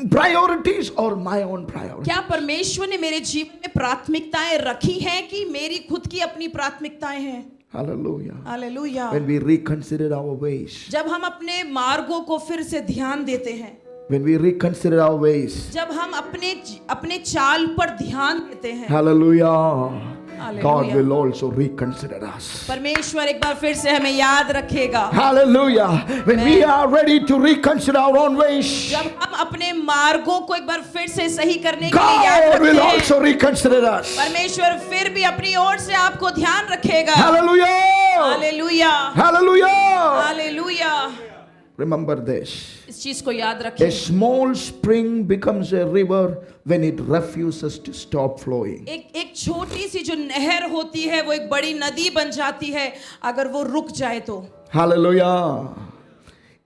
priorities or my own priorities? क्या परमेश्वर ने मेरे जीवन में प्राथमिकताएं रखी हैं कि मेरी खुद की अपनी प्राथमिकताएं हैं? Hallelujah. Hallelujah. When we reconsider our ways, जब हम अपने मार्गों को फिर से ध्यान देते हैं, when we reconsider our ways, जब हम अपने चाल पर ध्यान देते हैं, hallelujah, Hallelujah. God will also reconsider us. परमेश्वर एक बार फिर से हमें याद रखेगा। Hallelujah. When we are ready to reconsider our own ways, जब हम अपने मार्गों को एक बार फिर से सही करने के लिए याद God will रखते हैं, also reconsider us. परमेश्वर फिर भी अपनी ओर से आपको ध्यान रखेगा। Hallelujah. Hallelujah. Hallelujah. Hallelujah. Remember this. इस चीज को याद A रखें। small spring becomes a river when it refuses to stop flowing. एक छोटी सी जो नहर होती है वो एक बड़ी नदी बन जाती है अगर वो रुक जाए तो। Hallelujah.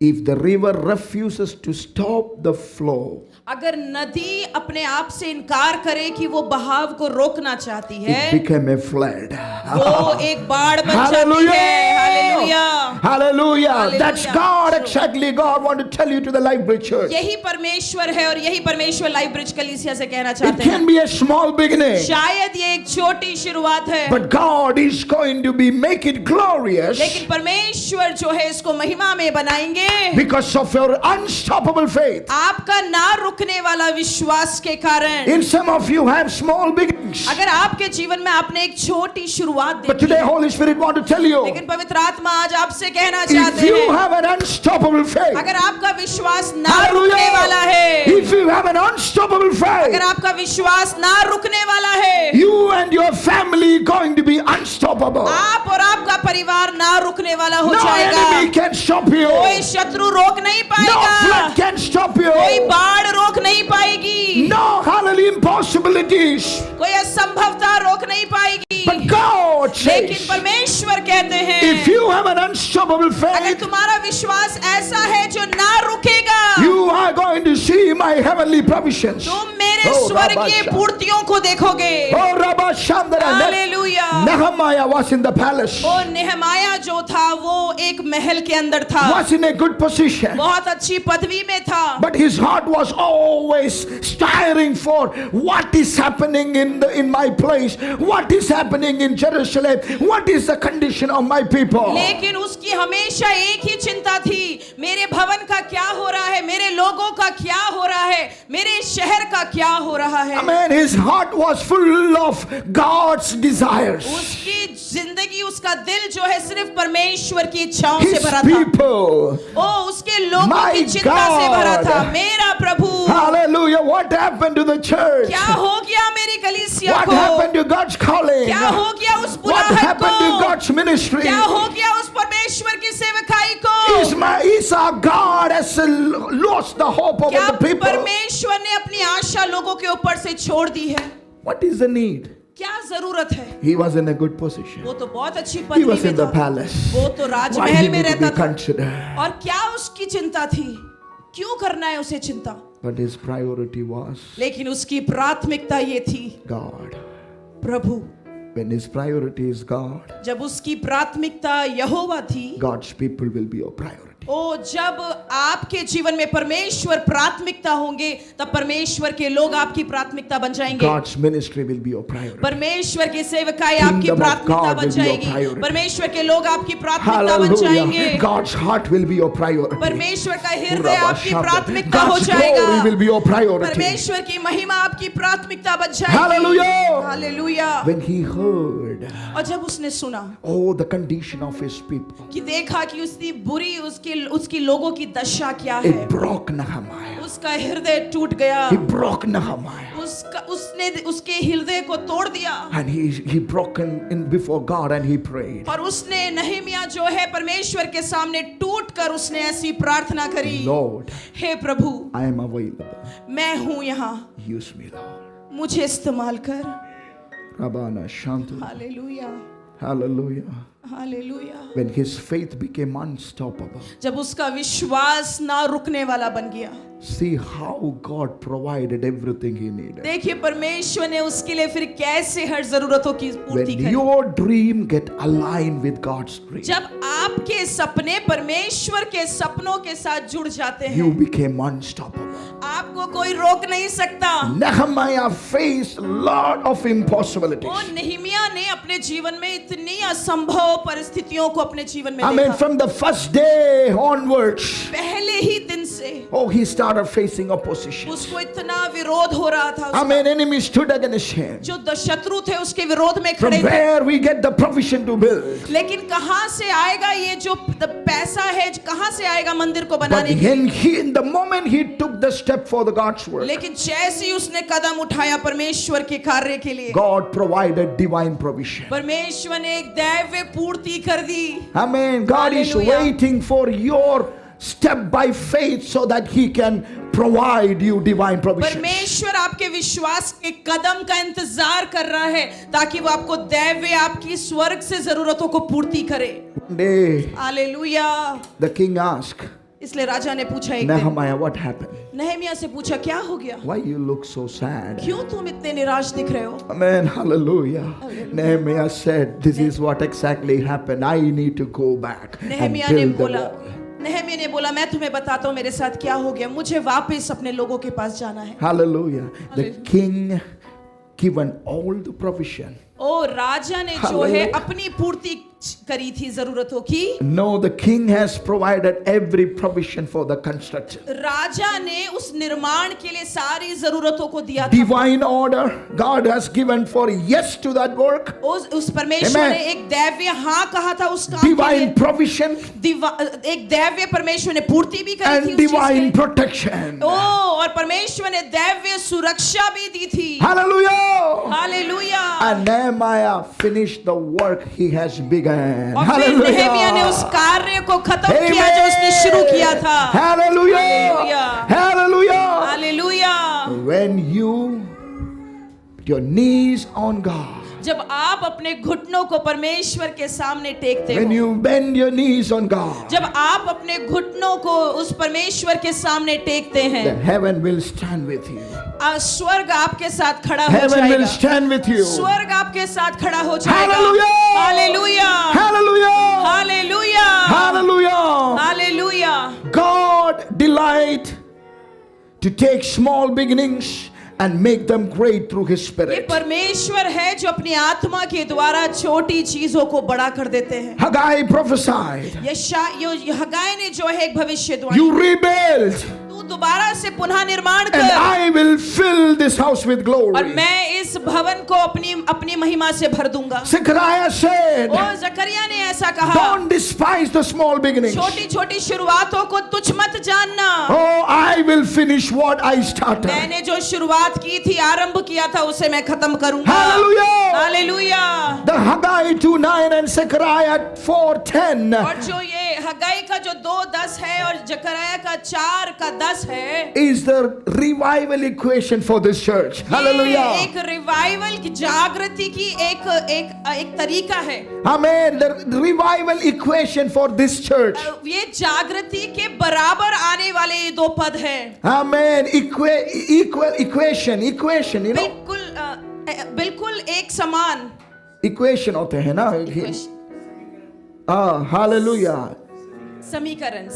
If the river refuses to stop the flow, अगर नदी अपने आप से इनकार करे कि वो बहाव को रोकना चाहती it है, became a flood. वो एक बाढ़ बन जाती है। Hallelujah. Hallelujah. That's Hallelujah. God. Exactly. God want to tell you to the Life Church. यही परमेश्वर है और यही परमेश्वर लाइफ ब्रिज कलीसिया से कहना It चाहते can हैं। be a small beginning, शायद ये एक छोटी शुरुआत है, but God is going to make it glorious लेकिन परमेश्वर जो है इसको महिमा में बनाएंगे because of your unstoppable faith. आपका ना रुकने वाला विश्वास के कारण। In some of you have small beginnings, अगर आपके जीवन में आपने एक छोटी शुरुआत but देखी today है, Holy Spirit want to tell you, लेकिन पवित्र आत्मा आज आपसे कहना if चाहते you हैं, have an unstoppable faith, अगर आपका विश्वास ना रुकने वाला hallelujah, है, if you have an unstoppable अगर faith, आपका विश्वास ना रुकने वाला है, you and your family going to be unstoppable. आप और आपका परिवार ना रुकने वाला हो No जाएगा। enemy can stop you. कोई शत्रु रोक नहीं No पाएगा, flood can stop you. कोई बाढ़ रोक नहीं पाएगी, No hallelujah impossibilities. कोई असंभवता रोक नहीं पाएगी। But God लेकिन says, परमेश्वर कहते हैं, if you have an unstoppable अगर faith, तुम्हारा विश्वास ऐसा है जो ना रुकेगा, you are going to see my heavenly provisions. तुम मेरे Oh, स्वर्गीय Rabba पूर्तियों को देखोगे। Oh, Rabba Shandara. Hallelujah. Nehemiah was in the palace, ओ नेहमाया जो था वो एक महल के अंदर था, was in a good position. बहुत अच्छी पदवी में था, But his heart was always stirring for what is happening in my place, what is happening in Jerusalem, what is the condition of my people. लेकिन उसकी हमेशा एक ही चिंता थी, मेरे भवन का क्या हो रहा है, मेरे लोगों का क्या हो रहा है, मेरे शहर का क्या हो रहा है। Amen. His heart was full of God's desires. उसकी जिंदगी, उसका दिल जो है सिर्फ परमेश्वर की इच्छाओं से His भरा था। people. ओ उसके लोगों My की चिंता से भरा God. था। मेरा प्रभु, Hallelujah. What happened to the church? क्या हो गया मेरी कलीसिया What को? happened to God's calling? क्या हो गया उस What बुलाहट happened to को? God's ministry? क्या हो गया उस परमेश्वर की सेवकाई को? Is our God has lost the hope over क्या the people? परमेश्वर ने अपनी आशा लोगों के ऊपर से छोड़ दी है? What is the need? क्या जरूरत है? He was in a good position. वो तो बहुत अच्छी He पदवी was में in the था, palace. वो तो Why he राजमहल में need to be रहता था, considered? और क्या उसकी चिंता थी? क्यों करना है उसे चिंता? But his priority was लेकिन उसकी प्राथमिकता ये थी, God. Prabhu. When his priority is God, जब उसकी प्राथमिकता यहोवा थी, God's people will be your priority. ओ जब आपके जीवन में परमेश्वर प्राथमिकता होंगे, तब परमेश्वर के लोग आपकी प्राथमिकता बन जाएंगे। God's ministry will be your priority. परमेश्वर की सेवकाई Kingdom आपकी of प्राथमिकता God बन will be your जाएगी। priority. परमेश्वर के लोग आपकी प्राथमिकता बन Hallelujah. जाएंगे। God's heart will be your priority. परमेश्वर का हृदय आपकी प्राथमिकता हो God's जाएगा। glory will be your priority. परमेश्वर की महिमा आपकी प्राथमिकता बन जाएगी। Hallelujah. Hallelujah. When he heard, और जब उसने सुना oh, the condition of his people, कि देखा कि उसकी बुरी उसकी लोगों की दशा क्या है, it broke Nehemiah. उसका हृदय टूट गया। He broke Nehemiah. उसने उसके हृदय को तोड़ दिया। And he broke in before God and he prayed. और उसने नहमिया जो है परमेश्वर के सामने टूट कर उसने ऐसी प्रार्थना करी, Lord, hey Prabhu, I am available. मैं हूं यहाँ, Use me, Lord. मुझे इस्तेमाल कर। Rabana Shantu. Hallelujah, Hallelujah. Hallelujah. When his faith became unstoppable, जब उसका विश्वास ना रुकने वाला बन गया, see how God provided everything he needed. देखिए परमेश्वर ने उसके लिए फिर कैसे हर जरूरतों की पूर्ति When करी। your dream get aligned with God's dream, जब आपके सपने परमेश्वर के सपनों के साथ जुड़ जाते you हैं, became unstoppable. आपको कोई रोक नहीं सकता। Nehemiah faced a lot of impossibilities. वो नहमिया ने अपने जीवन में इतनी असंभव परिस्थितियों को अपने जीवन में I mean, देखा। from the first day onwards, पहले ही दिन से oh, he started facing opposition. उसको इतना विरोध हो रहा था। I mean, enemies stood against him. जो शत्रु थे उसके विरोध में From खड़े थे। where we get the provision to build. लेकिन कहां से आएगा ये जो पैसा है, कहां से आएगा मंदिर को But बनाने के? in the moment he took the step for the God's work, लेकिन जैसे ही उसने कदम उठाया परमेश्वर के कार्य के लिए, God provided divine provision. परमेश्वर ने एक दैवीय पूर्ति कर दी। Amen. God is Hallelujah. waiting for your step by faith so that he can provide you divine provision. परमेश्वर आपके विश्वास के कदम का इंतजार कर रहा है ताकि वो आपको दैवीय आपकी स्वर्ग से जरूरतों को पूर्ति करे। One day hallelujah. the king asked इसलिए राजा ने पूछा एक दिन, Nehemiah, what happened? नहमिया से पूछा क्या हो गया, Why you look so sad? क्यों तुम इतने निराश दिख रहे हो? Amen. Hallelujah. Nehemiah said, this is what exactly happened. I need to go back and Nehemiah ने build the बोला, wall. नहमिया ने बोला मैं तुम्हें बताता हूँ मेरे साथ क्या हो गया, मुझे वापस अपने लोगों के पास जाना है। Hallelujah. The king given all the provision. ओ राजा ने जो है अपनी पूर्ति करी थी जरूरतों की। No, the king has provided every provision for the construction. राजा ने उस निर्माण के लिए सारी जरूरतों को दिया था। Divine order God has given for yes to that work. उस परमेश्वर Amen. ने एक दैवीय हाँ कहा था उस काम के Divine लिए। provision एक दैवीय परमेश्वर ने पूर्ति भी करी थी and उस चीज divine के। protection. ओ और परमेश्वर ने दैवीय सुरक्षा भी दी थी। Hallelujah. Hallelujah. And Nehemiah finished the work he has begun. और फिर नहमिया ने उस कार्य को खत्म किया जो उसने शुरू किया था। Hallelujah. Hallelujah. Hallelujah. Hallelujah. When you put your knees on God, जब आप अपने घुटनों को परमेश्वर के सामने टेकते when हो, you bend your knees on God, जब आप अपने घुटनों को उस परमेश्वर के सामने टेकते हैं, then heaven will stand with you. स्वर्ग आपके साथ खड़ा हो Heaven will जाएगा। stand with you. स्वर्ग आपके साथ खड़ा हो जाएगा। Hallelujah. Hallelujah. Hallelujah. Hallelujah. Hallelujah. Hallelujah. God delight to take small beginnings and make them great through His ये Spirit. परमेश्वर है जो अपनी आत्मा के द्वारा छोटी चीजों को बड़ा कर देते हैं। Haggai prophesied, हगाई ने जो है एक भविष्यवाणी, you rebuild तू दोबारा से पुनः निर्माण and कर I will fill this house with और glory. मैं इस भवन को अपनी महिमा से भर दूंगा। Zechariah said, और जकरिया ने ऐसा कहा, don't despise the small beginnings. छोटी छोटी शुरुआतों को तुच्छ मत जानना। Oh, I I will finish what I started. मैंने जो शुरुआत की थी, आरंभ किया था, उसे मैं खत्म करूंगा। Hallelujah. Hallelujah. The Haggai 2:9 and Zechariah 4:10 और जो ये हगाई का जो 2:10 है और जकरया का 4:10 है, is the revival equation for this church. ये Hallelujah. एक रिवाइवल की जागृति की एक तरीका है। Amen. The revival equation for this church. ये जागृति के बराबर आने वाले ये 2 पद हैं। Amen. Equation, you know. बिल्कुल एक समान। Equation होते हैं ना? Hallelujah. समीकरण।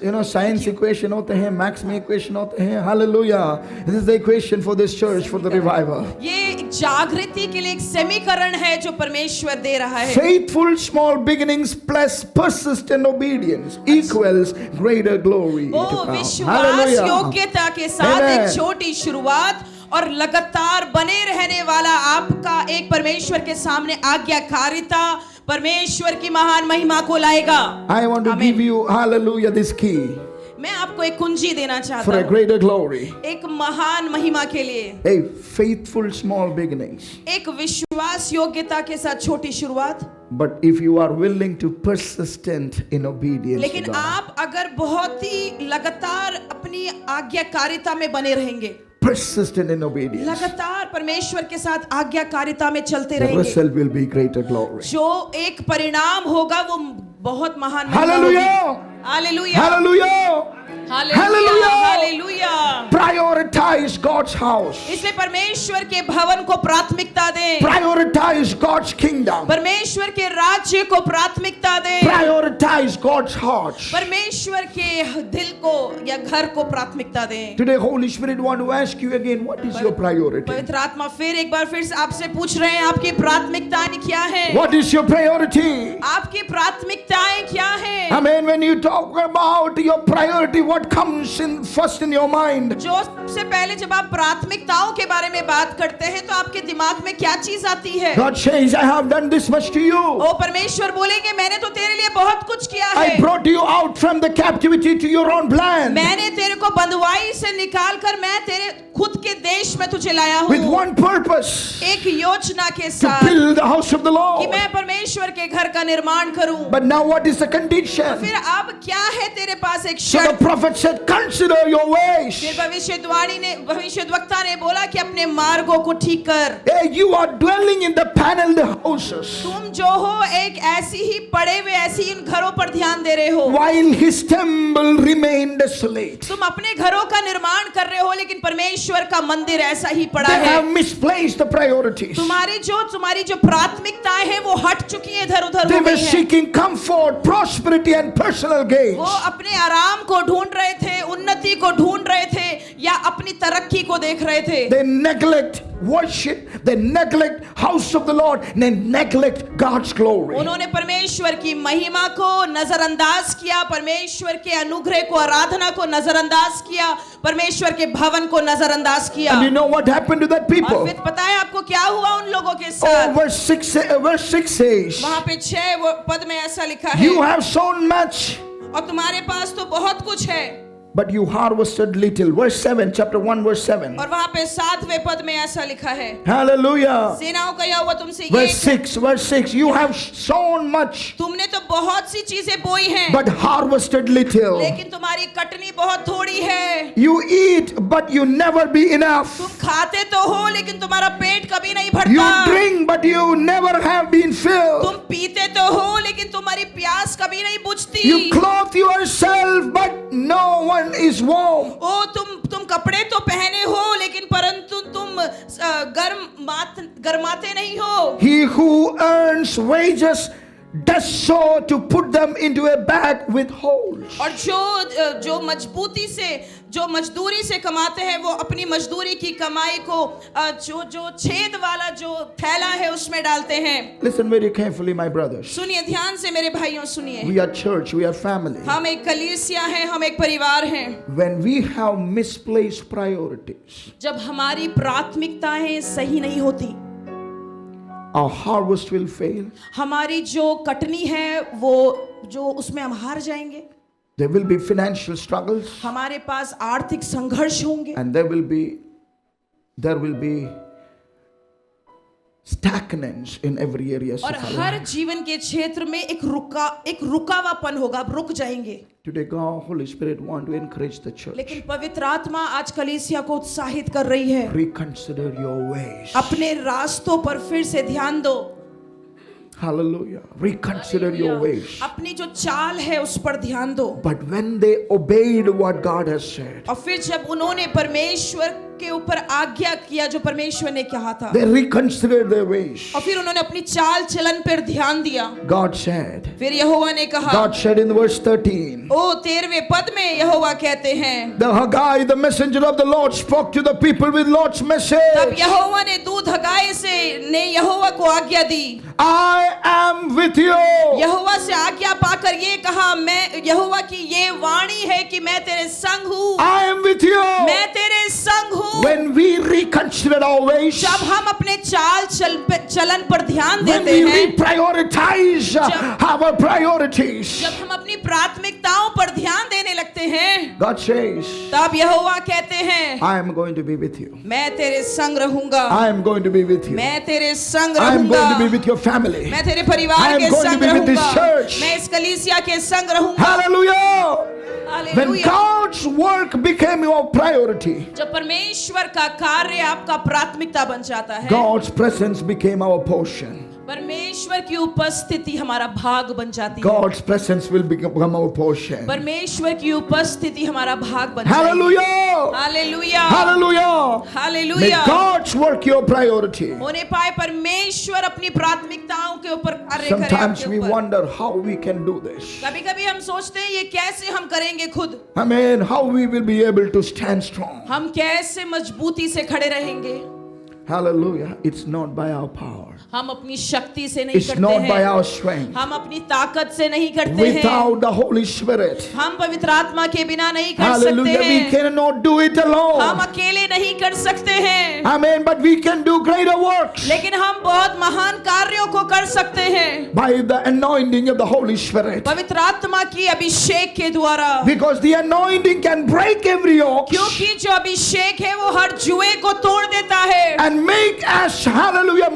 You know, science equation होते हैं, maths में equation होते हैं. Hallelujah. This is the equation for this church, for the revival. ये जागृति के लिए एक समीकरण है जो परमेश्वर दे रहा है। Faithful small beginnings plus persistent obedience equals greater glory to O come. विश्वास योग्यता के साथ Amen. एक छोटी शुरुआत और लगातार बने रहने वाला आपका एक परमेश्वर के सामने आज्ञाकारिता परमेश्वर की महान महिमा को लाएगा। I want to Amen. give you, hallelujah, this key मैं आपको एक कुंजी देना चाहता for a हूँ greater glory. एक महान महिमा के लिए। Hey, faithful small beginnings. एक विश्वास योग्यता के साथ छोटी शुरुआत। But if you are willing to persistent in obedience to लेकिन God, आप अगर बहुत ही लगातार अपनी आज्ञाकारिता में बने रहेंगे, persistent in obedience, लगातार परमेश्वर के साथ आज्ञाकारिता में चलते the रहेंगे, result will be greater glory. जो एक परिणाम होगा वो बहुत महान महिमा Hallelujah! होगी। Hallelujah Hallelujah! Hallelujah hallelujah. Prioritize God's house. इसलिए परमेश्वर के भवन को प्राथमिकता दें, Prioritize God's kingdom. परमेश्वर के राज्य को प्राथमिकता दें, Prioritize God's heart. परमेश्वर के दिल को या घर को प्राथमिकता दें। Today, Holy Spirit want to ask you again, what is your priority? पवित्र आत्मा फिर एक बार फिर से आपसे पूछ रहे हैं, आपकी प्राथमिकताएं क्या है? What is your priority? आपकी प्राथमिकताएं क्या है? Amen. When you talk about your priority, what comes in first in your mind? जो सबसे पहले जब आप प्राथमिकताओं के बारे में बात करते हैं तो आपके दिमाग में क्या चीज आती है? God says, I have done this much to you. ओ परमेश्वर बोलेंगे, मैंने तो तेरे लिए बहुत कुछ किया I है। brought you out from the captivity to your own land मैंने तेरे को बंधुआई से निकाल कर मैं तेरे खुद के देश में तुझे लाया with हूँ, one purpose, एक योजना के to साथ build the house of the कि Lord. मैं परमेश्वर के घर का निर्माण करूं। But now what is the condition? फिर अब क्या है तेरे पास? एक So the शर्त। prophet said, consider your ways. फिर भविष्यद्वक्ता ने बोला कि अपने मार्गों को ठीक कर। Hey, you are dwelling in the paneled houses तुम जो हो एक ऐसी ही पड़े हुए ऐसी इन घरों पर ध्यान दे रहे हो, while his temple remained desolate. तुम अपने घरों का निर्माण कर रहे हो लेकिन परमेश्वर का मंदिर ऐसा ही पड़ा They है। have misplaced the priorities. तुम्हारी जो प्राथमिकताएं हैं वो हट चुकी है, इधर उधर They हो were गई हैं। seeking comfort, prosperity and personal gains. वो अपने आराम को ढूंढ रहे थे, उन्नति को ढूंढ रहे थे या अपनी तरक्की को देख रहे थे। They neglect worship, they neglect house of the Lord, they neglect God's glory. उन्होंने परमेश्वर की महिमा को नजरअंदाज किया, परमेश्वर के अनुग्रह को, आराधना को नजरअंदाज किया, परमेश्वर के भवन को नजरअंदाज किया। And you know what happened to that और people? फिर पता है आपको क्या हुआ उन लोगों के Oh, साथ? verse 6 says, वहां पे 6 पद में ऐसा लिखा है, you have sown much, और तुम्हारे पास तो बहुत कुछ है, but you harvested little. Verse 7, chapter 1, verse 7. और वहां पे 7वें पद में ऐसा लिखा है, Hallelujah. सेनाओं का यहोवा तुमसे ये Verse 6, you have sown much, तुमने तो बहुत सी चीजें बोई हैं, but harvested little. लेकिन तुम्हारी कटनी बहुत थोड़ी है। You eat, but you never be enough. तुम खाते तो हो लेकिन तुम्हारा पेट कभी नहीं You भरता। drink, but you never have been filled. तुम पीते तो हो लेकिन तुम्हारी प्यास कभी नहीं बुझती। You clothe yourself, but no one is warm. ओ तुम कपड़े तो पहने हो लेकिन परंतु तुम गर्माते नहीं हो। He who earns wages does so to put them into a bag with holes. और जो मजबूती से जो मजदूरी से कमाते हैं वो अपनी मजदूरी की कमाई को जो छेद वाला जो थैला है उसमें डालते हैं। Listen very carefully, my brothers. सुनिए ध्यान से मेरे भाइयों, सुनिए। We are church, we are family. हम एक कलीसिया हैं, हम एक परिवार हैं। When we have misplaced priorities, जब हमारी प्राथमिकताएं सही नहीं होती, our harvest will fail. हमारी जो कटनी है वो जो उसमें हम हार जाएंगे। There will be financial struggles, हमारे पास आर्थिक संघर्ष होंगे, and there will be stagnance in every area of और our हर life. जीवन के क्षेत्र में एक रुकावापन होगा, आप रुक जाएंगे. Today, God, Holy Spirit, want to encourage the church. लेकिन पवित्र आत्मा आज कलीसिया को उत्साहित कर रही है. Reconsider your ways. अपने रास्तों पर फिर से ध्यान दो. Hallelujah. Reconsider your ways. अपनी जो चाल है उस पर ध्यान दो. But when they obeyed what God has said, और फिर जब उन्होंने परमेश्वर के ऊपर आज्ञा किया जो परमेश्वर ने कहा था, they reconsidered their ways. और फिर उन्होंने अपनी चाल चलन पर ध्यान दिया. God said, फिर यहोवा ने कहा, God said in verse 13, ओ 13वें पद में यहोवा कहते हैं, the Haggai, the messenger of the Lord, spoke to the people with Lord's तब message. यहोवा ने दूत हगाई से ने यहोवा को आज्ञा दी. I am with you. यहोवा से आज्ञा पाकर ये कहा, मैं यहोवा की ये वाणी है कि मैं तेरे संग हूँ, I am with you. मैं तेरे संग हूँ. When we reconsider our ways, जब हम अपने चाल चलन पर ध्यान when देते we हैं, reprioritize our priorities, जब हम अपनी प्राथमिकताओं पर ध्यान देने लगते हैं, God says, तब यहोवा कहते हैं, I am going to be with you. मैं तेरे संग रहूंगा, I am going to be with you. मैं तेरे संग I am going to be रहूंगा, with your family. मैं तेरे I परिवार am के going to संग be with this रहूंगा, church. मैं इस कलीसिया के संग रहूंगा. Hallelujah. When hallelujah. God's work became your priority, जब परमेश्वर का कार्य आपका प्राथमिकता बन जाता है, God's presence became our portion. परमेश्वर की उपस्थिति हमारा भाग बन जाती है. God's presence will become our portion. परमेश्वर की उपस्थिति हमारा भाग बन जाती है. Hallelujah. Hallelujah. Hallelujah. May hallelujah. God's work your priority. होने पाए परमेश्वर अपनी प्राथमिकताओं के ऊपर कार्य करे Sometimes आपके we ऊपर. wonder how we can do this. कभी-कभी हम सोचते हैं ये कैसे हम करेंगे खुद, I mean, how we will be able to stand strong. हम कैसे मजबूती से खड़े रहेंगे. Hallelujah. It's not by our power. हम अपनी शक्ति से नहीं It's करते not by हैं, our strength. हम अपनी ताकत से नहीं करते हैं, Without the Holy Spirit, हम पवित्र आत्मा के बिना नहीं कर सकते hallelujah, we हैं, cannot do it हम alone. अकेले नहीं कर सकते हैं, Amen. But we can do greater works लेकिन हम बहुत महान कार्यों को कर सकते हैं by the anointing of the Holy Spirit. पवित्र आत्मा की अभिषेक के द्वारा. Because the anointing can break every yoke क्योंकि जो अभिषेक है वो हर जुए को तोड़ देता है and make us, hallelujah,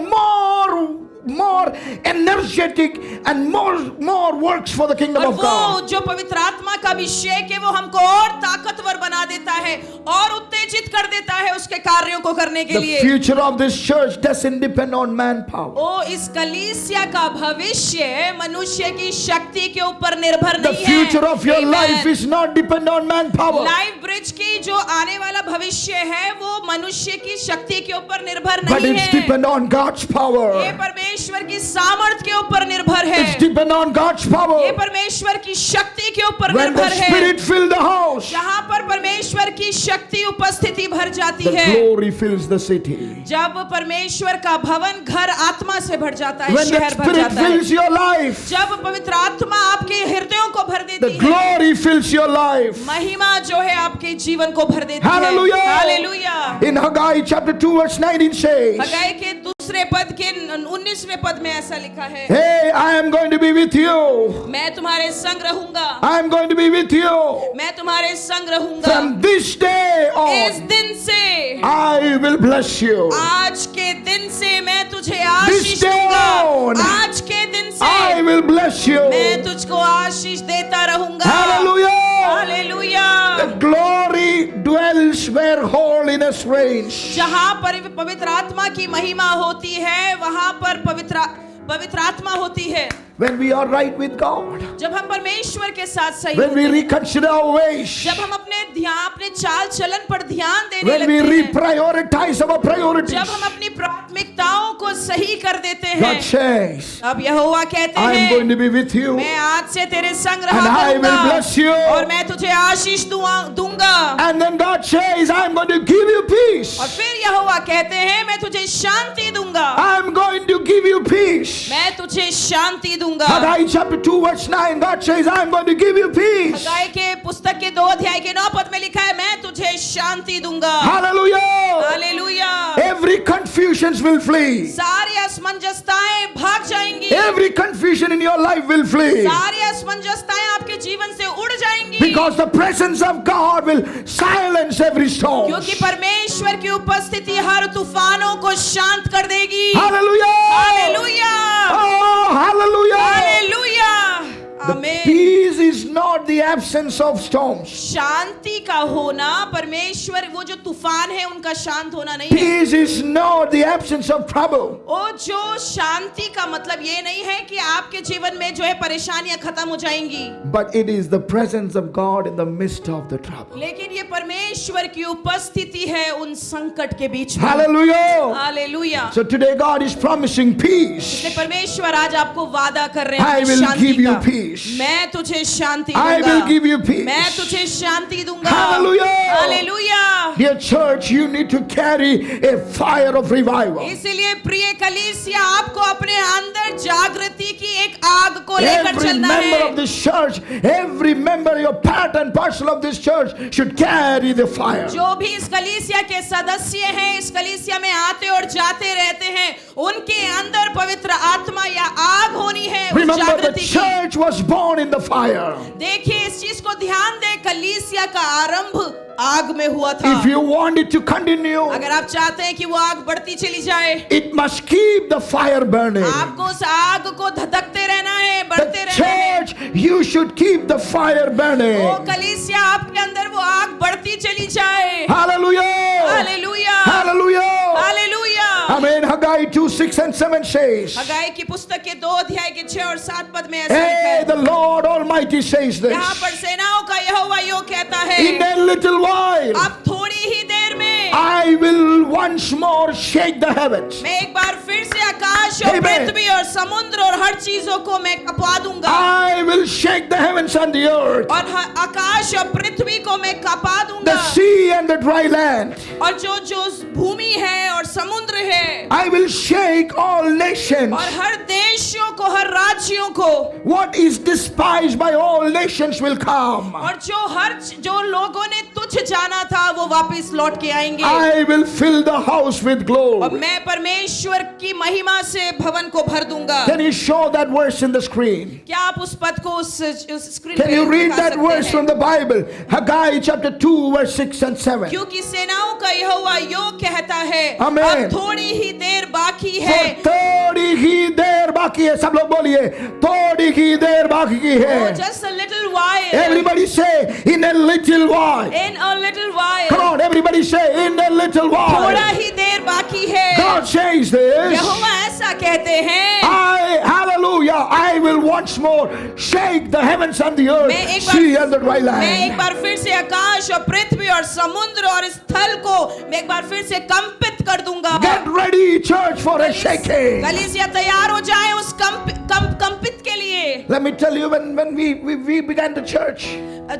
more energetic and more works for the kingdom और of God. वो जो पवित्र आत्मा का अभिषेक है वो हमको और ताकतवर बना देता है और उत्तेजित कर देता है उसके कार्यों को करने के The लिए. future of this church doesn't depend on manpower. ओ इस कलीसिया का भविष्य मनुष्य की शक्ति के ऊपर निर्भर The नहीं future है. of your Amen. life is not depend on manpower. Life bridge की जो आने वाला भविष्य है वो मनुष्य की शक्ति के ऊपर निर्भर But नहीं it's है. depend on God's ये power. परमेश्वर की सामर्थ के ऊपर निर्भर है. It's depend on God's ये power. परमेश्वर की शक्ति के ऊपर When the निर्भर है. Spirit fills the house, जहाँ पर परमेश्वर की शक्ति उपस्थिति भर जाती the है, glory fills the city. जब परमेश्वर का भवन घर आत्मा से भर जाता है, When the शहर भर Spirit जाता है, fills your life, जब पवित्र आत्मा आपके हृदयों को भर the देती है, glory fills your life. महिमा जो है आपके जीवन को भर देती है. Hallelujah. Hallelujah. In Haggai chapter 2 verse 19 says, हगाई के दूसरे पद के 19वें पद में ऐसा लिखा है, hey, I am going to be with you. मैं तुम्हारे संग रहूंगा, I am going to be with you. मैं तुम्हारे संग रहूंगा. From this day इस on, दिन से, I will bless you. आज के दिन से मैं तुझे This आशीष day दूंगा. on, आज के दिन से I will bless you. मैं तुझको आशीष देता रहूंगा. Hallelujah. Hallelujah. The glory dwells where holiness reigns. जहाँ पर पवित्र आत्मा की महिमा होती है वहाँ पर पवित्र आत्मा होती है. When we are right with God, जब हम परमेश्वर के साथ सही when होते we हैं, reconsider our ways, जब हम अपने चाल चलन पर ध्यान देने when we लगते हैं, reprioritize our priorities, जब हम अपनी प्राथमिकताओं को सही कर देते God हैं, says, अब यहोवा कहते I am going हैं, to be with you मैं आज से तेरे संग and रहा I will करूंगा bless you. और मैं तुझे आशीष दूंगा. And then God says, I am going to give you peace. और फिर यहोवा कहते हैं मैं तुझे शांति दूंगा. I am going to give you peace. मैं तुझे शांति दूंगा. Haggai chapter 2 verse 9, God says, I am going to give you peace. हगाई के पुस्तक के 2 अध्याय के 9 पद में लिखा है मैं तुझे शांति दूंगा. Hallelujah. Hallelujah. Every confusions will flee. सारी असमंजसताएं भाग जाएंगी. Every confusion in your life will flee. सारी असमंजसताएं आपके जीवन से उड़ जाएंगी. Because the presence of God will silence every storm. क्योंकि परमेश्वर की उपस्थिति हर तूफानों को शांत कर देगी। Hallelujah! Hallelujah, Oh, hallelujah! Hallelujah, The आमीन। peace is not the absence of storms. शांति का होना, परमेश्वर वो जो तूफान है उनका शांत होना नहीं है। Peace is not the absence of trouble. वो जो शांति का मतलब ये नहीं है कि आपके जीवन में जो है परेशानियां खत्म हो जाएंगी, But it is the presence of God in the midst of the trouble. लेकिन ये परमेश्वर की उपस्थिति है उन संकट के बीच में। Hallelujah! Hallelujah. So today God is promising peace. इसलिए परमेश्वर आज आपको वादा कर रहे I हैं will शांति give you का। peace. मैं तुझे शांति I दूंगा। will give you peace. मैं तुझे शांति दूंगा। Hallelujah! Hallelujah. Dear church, you need to carry a fire of revival. इसीलिए प्रिय कलीसिया, आपको अपने अंदर जागृति की एक आग को लेकर Every चलना member है। of this church, every member, your part and parcel of this church should carry the fire. जो भी इस कलीसिया के सदस्य हैं, इस कलीसिया में आते और जाते रहते हैं, उनके अंदर पवित्र आत्मा या आग होनी है उस Remember, the जागृति की। church was born in the fire. देखिए इस चीज को ध्यान दे, कलीसिया का आरंभ आग में हुआ था। If you want it to continue, अगर आप चाहते हैं कि वो आग बढ़ती चली जाए, it must keep the fire burning. आपको उस आग को धधकते रहना है, बढ़ते The रहना है। church, you should keep the fire burning. वो कलीसिया आपके अंदर वो आग बढ़ती चली जाए। Hallelujah! Hallelujah, Hallelujah! Hallelujah. Amen. Haggai 2, 6 and 7 says, हगाई की पुस्तक के 2 अध्याय के 6 और 7 पद में ऐसा लिखा Hey, है। the Lord Almighty says this. यहाँ पर सेनाओं का यहोवा यो कहता है, In a little while, अब थोड़ी ही देर में I will once more shake the heavens. मैं एक बार फिर से आकाश और Amen. पृथ्वी और समुद्र और हर चीजों को मैं कपवा दूंगा। I will shake the heavens and the earth, और आकाश और पृथ्वी को मैं कपा दूंगा। the sea and the dry land. और जो भूमि है और समुद्र है, I will shake all nations. और हर देशों को, हर राज्यों को, What is despised by all nations will come. और जो लोगों ने तुच्छ जाना था वो वापस लौट के आएंगे। I will fill the house with और glory. मैं परमेश्वर की महिमा से भवन को भर दूंगा। Can you show that verse in the screen? क्या आप उस पद को उस स्क्रीन Can पे you read दिखा that सकते verse हैं? from the Bible? Haggai chapter 2 verse 6 and 7. क्योंकि सेनाओं का यहोवा यो कहता है, Amen. अब थोड़ी ही देर बाकी है। For थोड़ी ही देर बाकी है. सब लोग बोलिए, थोड़ी ही देर बाकी Oh, है. just a little while. Everybody say, in a little while. In a little while. Come on, everybody say, in a little थोड़ा while. ही देर बाकी है। God says this. यहोवा ऐसा कहते हैं, Hallelujah, I will once more shake the heavens and the मैं earth, एक sea and the dry मैं एक land. बार फिर से आकाश और पृथ्वी और समुद्र और स्थल को मैं एक बार फिर से कंपित कर दूंगा। Get ready, church, for a shaking. कलीसिया तैयार हो जाए उस कंपित के लिए। Let me tell you, when we began the church,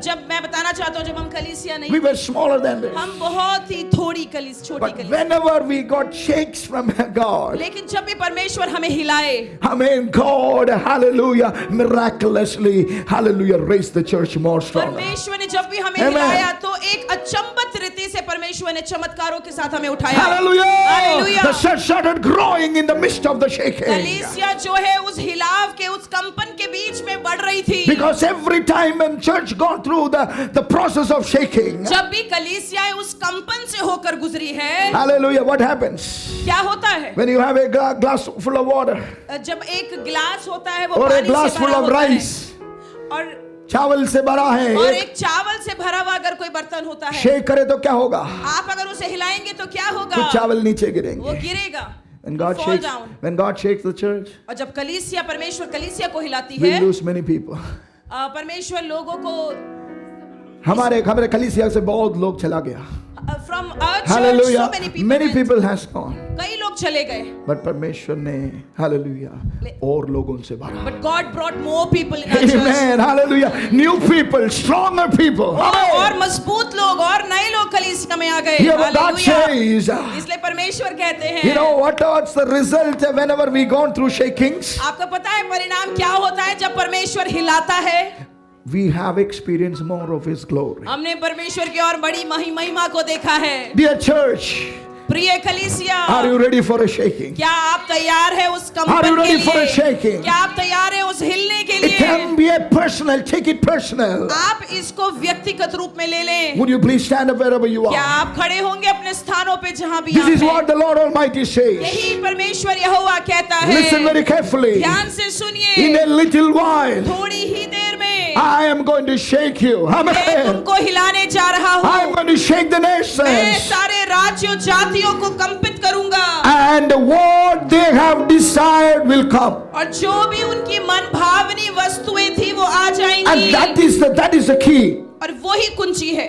जब मैं बताना चाहता हूँ, जब हम कलीसिया नहीं, we were smaller than this. हम बहुत ही छोटी But कलीसिया, whenever we got shakes from God, लेकिन जब भी परमेश्वर हमें हिलाए, amen, God, hallelujah, miraculously, hallelujah, raised the church more stronger. परमेश्वर ने जब भी हमें Amen. हिलाया तो एक अचंबत रीति से परमेश्वर ने चमत्कारों के साथ हमें उठाया। Hallelujah! Hallelujah. The church started growing in the midst of the shaking. कलीसिया जो है उस हिलाव के, उस कंपन के बीच में बढ़ रही थी। Because every time when church gone through the process of shaking, जब भी कलीसिया उस कंपन से होकर गुजरी है, hallelujah, what happens? क्या होता है? When you have a glass full of water जब एक गिलास होता है वो or a पानी glass से full भरा of होता है, rice, और चावल से भरा है, एक चावल से भरा हुआ अगर कोई बर्तन होता है, शेक करे तो क्या होगा? आप अगर उसे हिलाएंगे तो क्या होगा? कुछ चावल नीचे वो गिरेंगे. गिरेगा। When God Fall shakes, down. when God shakes the church, और जब कलीसिया, परमेश्वर कलीसिया को हिलाती we है, lose many people. परमेश्वर लोगों को हमारे कलीसिया से बहुत लोग चला गया. from our church, Hallelujah. so many people Many went. people has gone. कई लोग चले गए, But परमेश्वर ने hallelujah और लोगों से भरा. but God brought more people in our church. Amen. Hallelujah. New people, stronger people. और मजबूत लोग और नए लोग कलीसिया में आ गए। Hear what God Hallelujah. says. इसलिए परमेश्वर कहते हैं, You know what's the result whenever we gone through shakings? आपको पता है परिणाम क्या होता है जब परमेश्वर हिलाता है? We have experienced more of His glory. हमने परमेश्वर की और बड़ी महिमा को देखा है। Dear church, प्रिय कलीसिया, Are you ready for a shaking? क्या आप तैयार है उस Are कंपन you के ready for a लिए? shaking? क्या आप तैयार है उस हिलने के It लिए? can be a personal. Take it personal. आप इसको व्यक्तिगत रूप में ले लें। Would you please stand up wherever you क्या are? आप खड़े होंगे अपने स्थानों पे जहां भी This आप is हैं? what the Lord Almighty says. यही परमेश्वर यहोवा कहता है। Listen very carefully. ध्यान से In सुनिए। a little while, थोड़ी ही देर में I am going to shake you. मैं Amen. तुमको हिलाने जा रहा I am हूँ। going to shake the मैं nations. सारे राज्यों जातियों को कंपित करूंगा, And what they have desired will come. और जो भी उनकी मन भावनी वस्तुएं थी वो आ And जाएंगी। that is the key. और वही कुंजी है।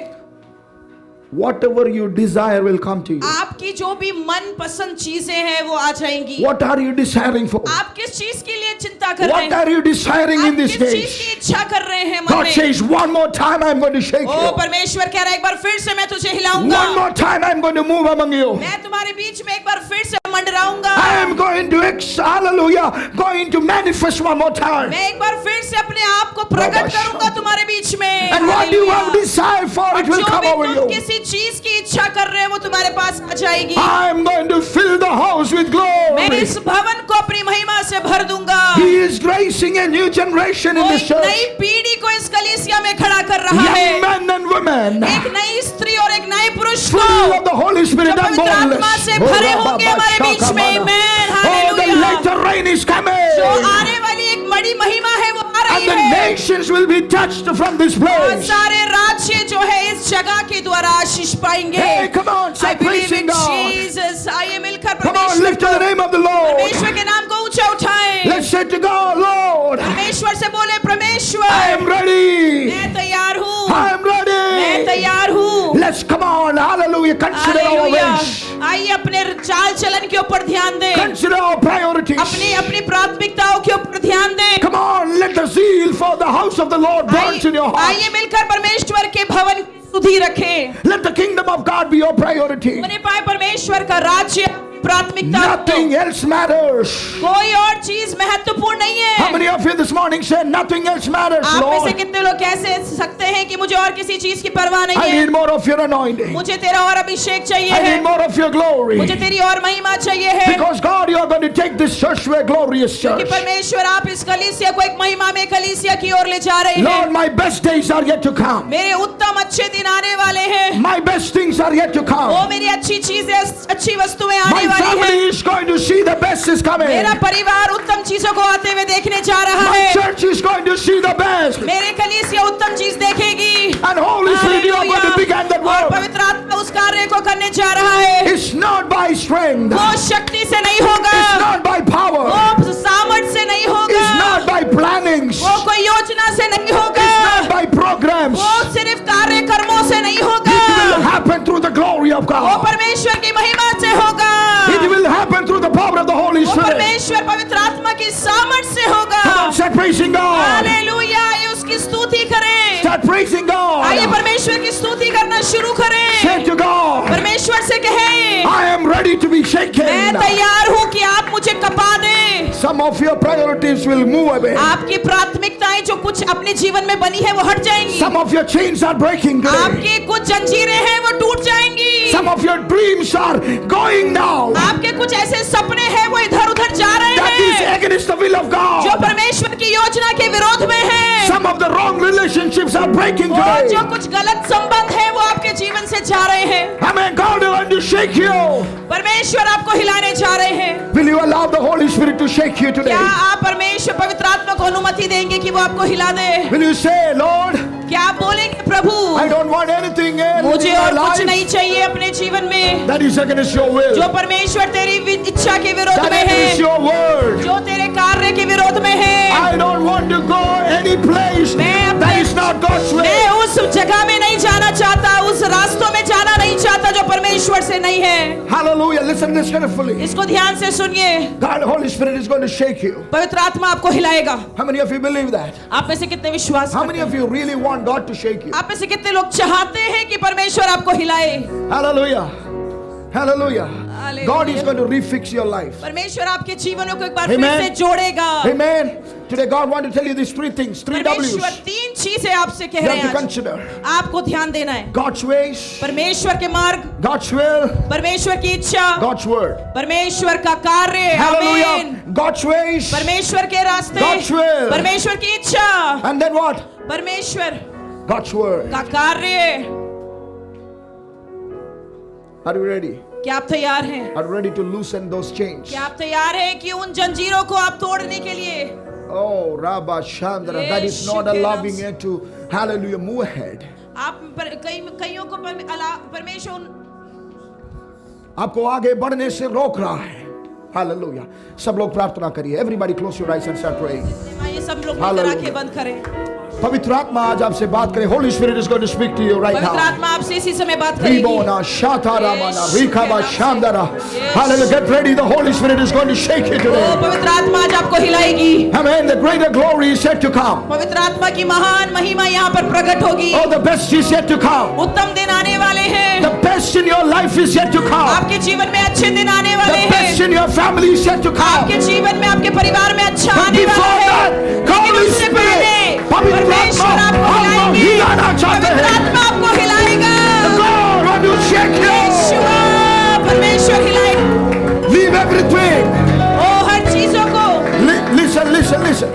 Whatever you desire will come to you. आपकी जो भी मन पसंद चीजें हैं वो आ जाएंगी। What are you desiring for? आप किस चीज के लिए चिंता कर रहे What हैं? are you desiring in आप this किस चीज case? की इच्छा कर रहे हैं मन God में? says, one more time I'm going to shake O you. परमेश्वर कह रहा है एक बार फिर से मैं तुझे हिलाऊंगा। One more time I'm going to move among you. मैं तुम्हारे बीच में एक बार फिर से मंडराऊंगा। I am going to, hallelujah, going to manifest one more time. मैं एक बार फिर से अपने आप को प्रकट करूंगा तुम्हारे बीच में। And what you have hallelujah. desired for, it और will जो come भी over तुम you. किसी चीज की इच्छा कर रहे हैं वो तुम्हारे पास आ जाएगी। I am going to fill the house with मैं glory. इस भवन को अपनी महिमा से भर दूंगा। He is gracing a new generation in वो this एक church. नई पीढ़ी को इस कलीसिया में खड़ा कर रहा है। Young men and women, एक नई स्त्री और एक नए पुरुष full को of the Holy जो Spirit and पवित्र आत्मा boldness. से भरे होंगे हमारे बीच में। आमेन, Oh, the hallelujah. later rain is coming. जो आने वाली एक बड़ी महिमा है वो आ And रही the है। nations will be touched from this और place. सारे राज्य जो है इस जगह के द्वारा आशीष पाएंगे। Hey, come on, I start believe praising in God. Jesus. आइए मिलकर Come on, परमेश्वर lift up the name of the Lord. परमेश्वर के नाम को ऊंचा उठाएं। Let's say to God, Lord, परमेश्वर से बोले I am परमेश्वर ready. मैं तैयार हूँ। I am मैं ready. तैयार हूँ। Let's come on, hallelujah. Consider our hallelujah. ways. आइए अपने चाल चलन के ऊपर ध्यान दें। Consider our priorities. अपनी अपनी प्राथमिकताओं के ऊपर ध्यान दें। Come on, let the zeal for the house of the Lord burn in your heart. आइए मिलकर परमेश्वर के भवन की स्तुति रखें। Let the kingdom of God be your priority. होने पाए परमेश्वर का राज्य प्राथमिकता हो। Nothing else matters. कोई और चीज महत्वपूर्ण नहीं How है। many of you this morning say nothing else matters, आप में से Lord? कितने लोग कह सकते हैं कि मुझे और किसी चीज की परवाह नहीं I है। need more of your anointing. मुझे तेरा और अभिषेक चाहिए I है। need more of your glory. मुझे तेरी और महिमा चाहिए है। Because God, you are going to take this church to a glorious क्योंकि church. परमेश्वर आप इस कलीसिया को एक महिमा में कलीसिया की ओर ले जा रहे हैं। Lord, my best days are yet to come. मेरे उत्तम अच्छे दिन आने वाले हैं। My best things are yet to वो come. मेरी अच्छी चीजें अच्छी वस्तुएं आने My वाली family हैं। is going to see the best is coming. मेरा परिवार उत्तम चीजों को आते हुए देखने जा रहा My है। church is going to see the best. मेरे कलीसिया उत्तम चीज देखेगी। And Holy Spirit, you are going to begin that और work. पवित्र आत्मा उस कार्य को करने जा रहा है। It's not by strength. वो शक्ति से नहीं होगा, It's not by power. वो सामर्थ से नहीं होगा, It's not by plannings. वो कोई योजना से नहीं होगा, It's not by programs. वो सिर्फ कार्यक्रमों से नहीं होगा, It will happen through the glory of वो God. परमेश्वर की महिमा से होगा, It will happen through the power of the Holy वो Spirit. परमेश्वर पवित्र आत्मा की सामर्थ से होगा। Come on, start praising God. Hallelujah. आइए उसकी स्तुति करें। Start praising आइए God. परमेश्वर की स्तुति करना शुरू करें। Say to God, परमेश्वर से कहें I am ready to be मैं shaken. तैयार हूँ कि आप मुझे कपा दें। Some of your priorities will move away. आपकी प्राथमिकताएं जो कुछ अपने जीवन में बनी है वो हट जाएंगी। Some of your chains are breaking today. आपकी कुछ जंजीरें हैं वो टूट जाएंगी। Some of your dreams are going now. आपके कुछ ऐसे सपने हैं वो इधर उधर जा रहे That is हैं against the will of जो God. परमेश्वर की योजना के विरोध में है। Some of the wrong relationships are breaking वो today. जो कुछ गलत संबंध है वो आपके जीवन से जा रहे हैं। Amen. God will want to shake you. परमेश्वर आपको हिलाने जा रहे हैं। Will you allow the Holy Spirit to shake you today? क्या आप परमेश्वर पवित्र आत्मा को अनुमति देंगे कि वो आपको हिला दे? Will you say, Lord, क्या आप बोलेंगे प्रभु I don't want anything else in मुझे my और कुछ life नहीं चाहिए अपने जीवन में that is against your will. जो परमेश्वर तेरी इच्छा के विरोध That में है, is your word. जो तेरे कार्य के विरोध में है। I don't want to go any place मैं that is not God's मैं way. उस जगह में नहीं जाना चाहता, उस रास्तों में जाना नहीं चाहता जो परमेश्वर से नहीं है। Hallelujah. Listen this carefully. इसको ध्यान से सुनिए। God, Holy Spirit is going to shake you. पवित्र आत्मा आपको हिलाएगा। How many of you believe that? आप में से कितने विश्वास How करते many हैं? of you really want God to shake you? आप में से कितने लोग चाहते हैं कि परमेश्वर आपको हिलाए? Hallelujah. Hallelujah. God is going to refix your life. परमेश्वर आपके जीवनों को एक बार फिर Amen. से जोड़ेगा। Amen. Today God wants to tell you these three things, three W's. परमेश्वर तीन चीजें आपसे कह You रहे have to हैं आज। consider आपको ध्यान देना है। God's ways, परमेश्वर के मार्ग, God's will, परमेश्वर की इच्छा, God's word. परमेश्वर का कार्य, आमीन। Hallelujah. God's ways, परमेश्वर के रास्ते, God's will. परमेश्वर की इच्छा, and then what? परमेश्वर God's word. का कार्य। Are you ready? क्या आप तैयार हैं? Are you ready to loosen those chains? क्या आप तैयार हैं कि उन जंजीरों को आप तोड़ने के लिए? Oh, Rabba Chandra, that is not allowing you to, hallelujah, move ahead. आप कईयों को परमेश्वर आपको आगे बढ़ने से रोक रहा है. Hallelujah. सब लोग प्रार्थना करिए. Everybody close your eyes and start praying. ये सब लोग मिलकर आंखें बंद करें. पवित्र आत्मा आज आपसे बात करे. Holy Spirit is going to speak to you right पवित्र now. आत्मा आपसे इसी समय बात करेगी. Ribona Shatara Mana Rikaba Shandara. Hallelujah. Get ready. The Holy Spirit is going to shake you O today. पवित्र आत्मा आज आपको हिलाएगी. Amen. The greater glory is yet to come. पवित्र आत्मा की महान महिमा यहाँ पर प्रकट होगी. Oh, the best is yet to come. उत्तम दिन आने वाले हैं. The best in your life is yet to come. आपके जीवन में अच्छे दिन आने The वाले best हैं. in your family is yet to come. आपके जीवन में आपके परिवार में अच्छा But आने before वाला that, है. Holy लेकिन उससे Spirit, पहले पवित्र परमेश्वर आत्मा आपको आपको हिलाएंगे. हिलाना चाहते पवित्र हैं. आत्मा आपको हिलाएगा. God want to shake you. यीशुआ, परमेश्वर हिलाएगा. Leave everything. ओ हर चीजों को Listen.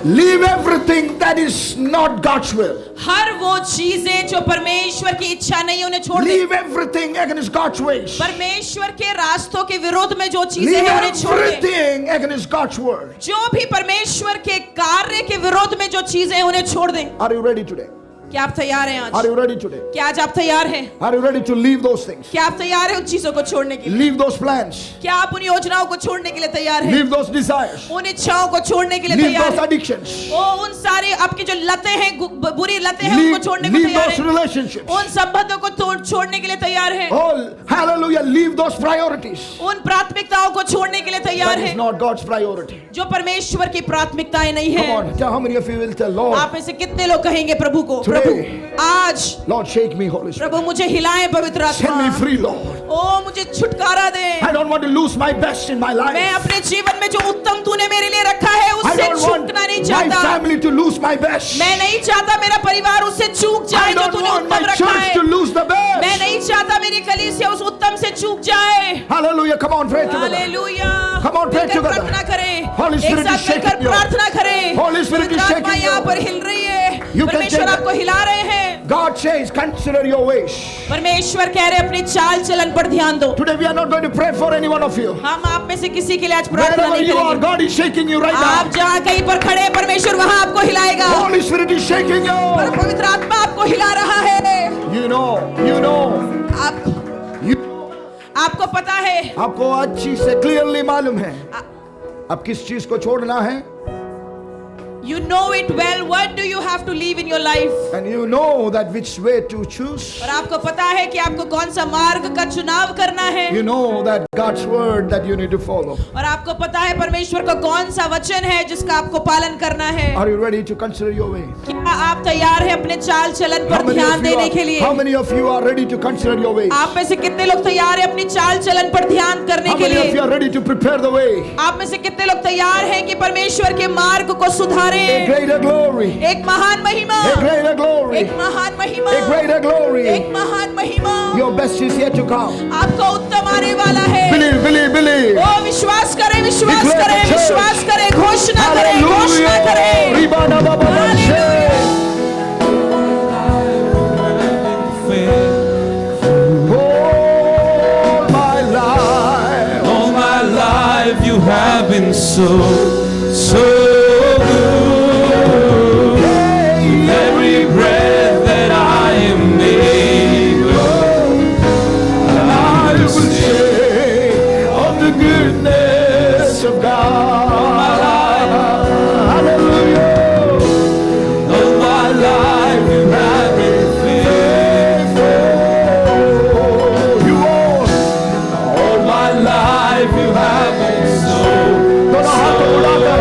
Leave everything that is not God's will. हर वो चीजें जो परमेश्वर की इच्छा नहीं उन्हें छोड़ दे. Leave everything against God's ways. परमेश्वर के रास्तों के विरोध में जो चीजें Leave हैं उन्हें छोड़ दे. everything against God's word. जो भी परमेश्वर के कार्य के विरोध में जो चीजें हैं उन्हें छोड़ दें. Are you ready today? क्या आप तैयार हैं Are आज? you ready today? क्या आज आप तैयार हैं? Are you ready to leave those things? क्या आप तैयार हैं उन चीजों को छोड़ने के लिए? Leave those plans. क्या आप उन योजनाओं को छोड़ने के लिए तैयार हैं? Leave those desires. उन इच्छाओं को छोड़ने के लिए Leave तैयार those हैं? addictions. ओ उन सारे आपकी जो लतें हैं, बुरी लतें हैं, उनको छोड़ने को Leave तैयार those हैं? relationships. उन संबंधों को छोड़ने के लिए तैयार हैं? Oh, hallelujah. Leave those priorities. उन प्राथमिकताओं को छोड़ने के लिए तैयार That is हैं not God's priority. जो परमेश्वर की प्राथमिकताएं नहीं Come है. on. Tell how many of you will tell Lord, आप में से कितने लोग कहेंगे प्रभु को, Today, प्रभु आज, Lord, shake me, Holy Spirit. प्रभु मुझे हिलाएं पवित्र Set me आत्मा. free, Lord. ओ मुझे छुटकारा दे. I don't want to lose my best in my life. मैं अपने जीवन में जो उत्तम तूने मेरे लिए रखा है I उससे don't want चूकना नहीं my चाहता. family to lose my best. मैं नहीं चाहता मेरा परिवार उससे चूक I जाए जो don't तूने want my उत्तम रखा church है. to lose the मैं best. नहीं चाहता मेरी कलीसिया उस उत्तम से चूक जाए. Hallelujah. Come on, pray together. Hallelujah. Come on, pray मिलकर together. प्रार्थना करें. Holy एक Spirit is साथ मिलकर shaking you. प्रार्थना करें. Holy Spirit is पवित्र आत्मा shaking you. यहाँ पर हिल रही है. You can परमेश्वर take it. आपको हिला रहे हैं. God says, consider your ways. परमेश्वर कह रहे अपनी चाल चलन पर ध्यान दो. Today we are not going to pray for any one of you. हम आप में से किसी के लिए आज प्रार्थना Wherever नहीं you are, करेंगे. God is shaking you right आप now. जहाँ कहीं पर खड़े हैं, परमेश्वर वहाँ आपको हिलाएगा. Holy Spirit is shaking और you. पवित्र आत्मा आपको हिला रहा है. You know. आपको पता है. आपको अच्छी से क्लियरली मालूम है अब किस चीज को छोड़ना है. You know it well. What do you have to leave in your life? And you know that which way to choose. और आपको पता है कि आपको कौन सा मार्ग का चुनाव करना है. You know that God's word that you need to follow. और आपको पता है परमेश्वर का कौन सा वचन है जिसका आपको पालन करना है. Are you ready to consider your way? क्या आप तैयार हैं अपने चाल चलन पर ध्यान देने के लिए? How many of you are ready to consider your way? आप में से कितने लोग तैयार हैं अपनी चाल चलन पर ध्यान करने How के many of you लिए? are ready to prepare the way? आप में से कितने लोग तैयार हैं कि परमेश्वर के मार्ग को A सुधारें? greater glory. एक महान महिमा. A greater glory. एक महान महिमा. A greater glory. एक महान महिमा. Your best is yet to come. आपका उत्तम आने वाला है. Believe. ओ विश्वास करें, विश्वास Declare the करें, church. विश्वास करें, घोषणा करें, घोषणा करें. Ribana baba Hallelujah. All my life you have been so good. With every breath that I am able, I will say of the goodness of God. Hallelujah. all my life you have been faithful. You are. All my life you have been so दोनों हाथों को उठाकर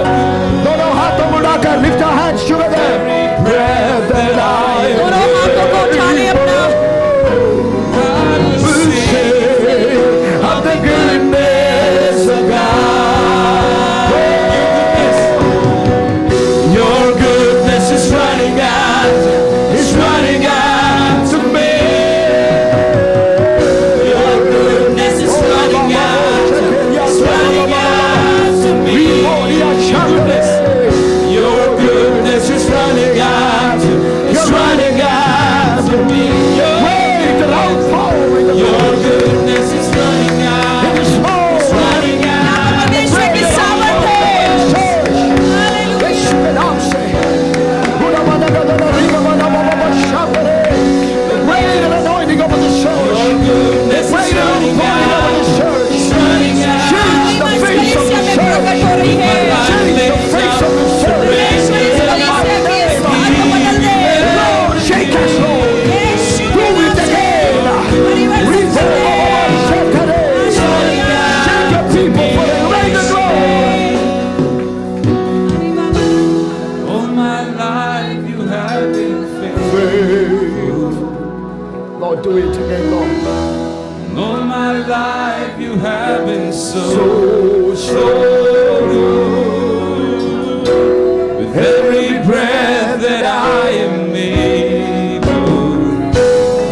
you have been so, so good. With every breath that I am able,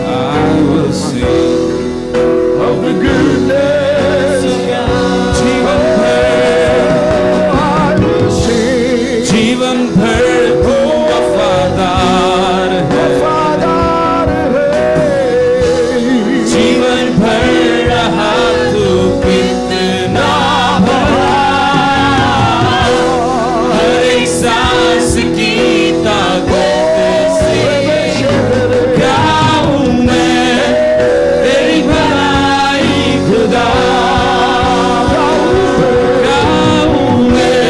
I will sing of the goodness of God. जीवन भर तू वफादार है, जीवन भर रहा तू कितना भरा, हर एक सांस की ताकत से गाऊं मैं तेरी भलाई खुदा, गाऊं मैं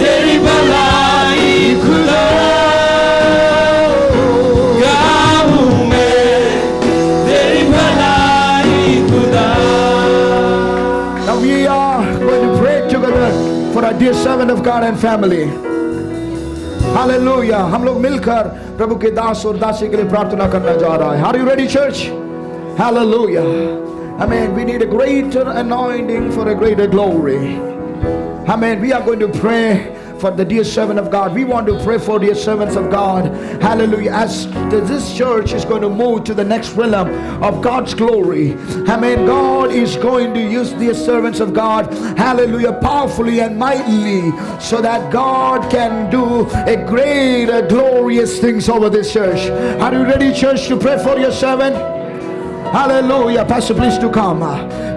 तेरी भलाई खुदा, गाऊं मैं तेरी भलाई खुदा. Now we are going to pray together for our dear servant of God and family. Hallelujah. हम लोग मिलकर प्रभु के दास और दासी के लिए प्रार्थना करना जा रहा है. Are you ready, church? Hallelujah. Amen. We need a greater anointing for a greater glory. Amen. We are going to pray for the dear servant of God. We want to pray for dear servants of God. Hallelujah. As this church is going to move to the next realm of God's glory. Amen. God is going to use dear servants of God. Hallelujah. Powerfully and mightily, so that God can do a great, glorious things over this church. Are you ready, church, to pray for your servant? Hallelujah. Pastor, please to come.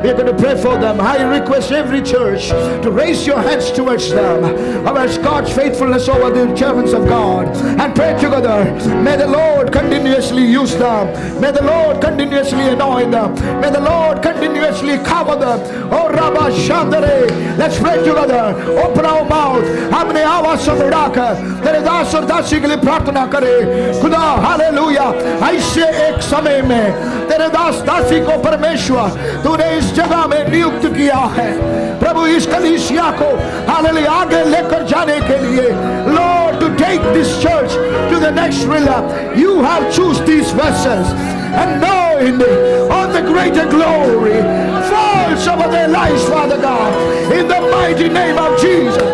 We're going to pray for them. I request every church to raise your hands towards them, towards God's faithfulness over the servants of God, and pray together. May the Lord continuously use them. May the Lord continuously anoint them. May the Lord continuously cover them. Oh Rabba Shandare. Let's pray together. Open our mouth. हमने आवाज से बढ़ाकर तेरे दास और दासी के लिए प्रार्थना करे. खुदा हालेलुया. ऐसे एक समय में तेरे दास दासी को परमेश्वर तूने इस जगह में नियुक्त किया है. प्रभु इस कलीसिया को हालेलुया आगे लेकर जाने के लिए, Lord, to take this church to the next realm. You have chosen these vessels, and knowing all the greater glory falls over their lives, Father God, in the mighty name of Jesus.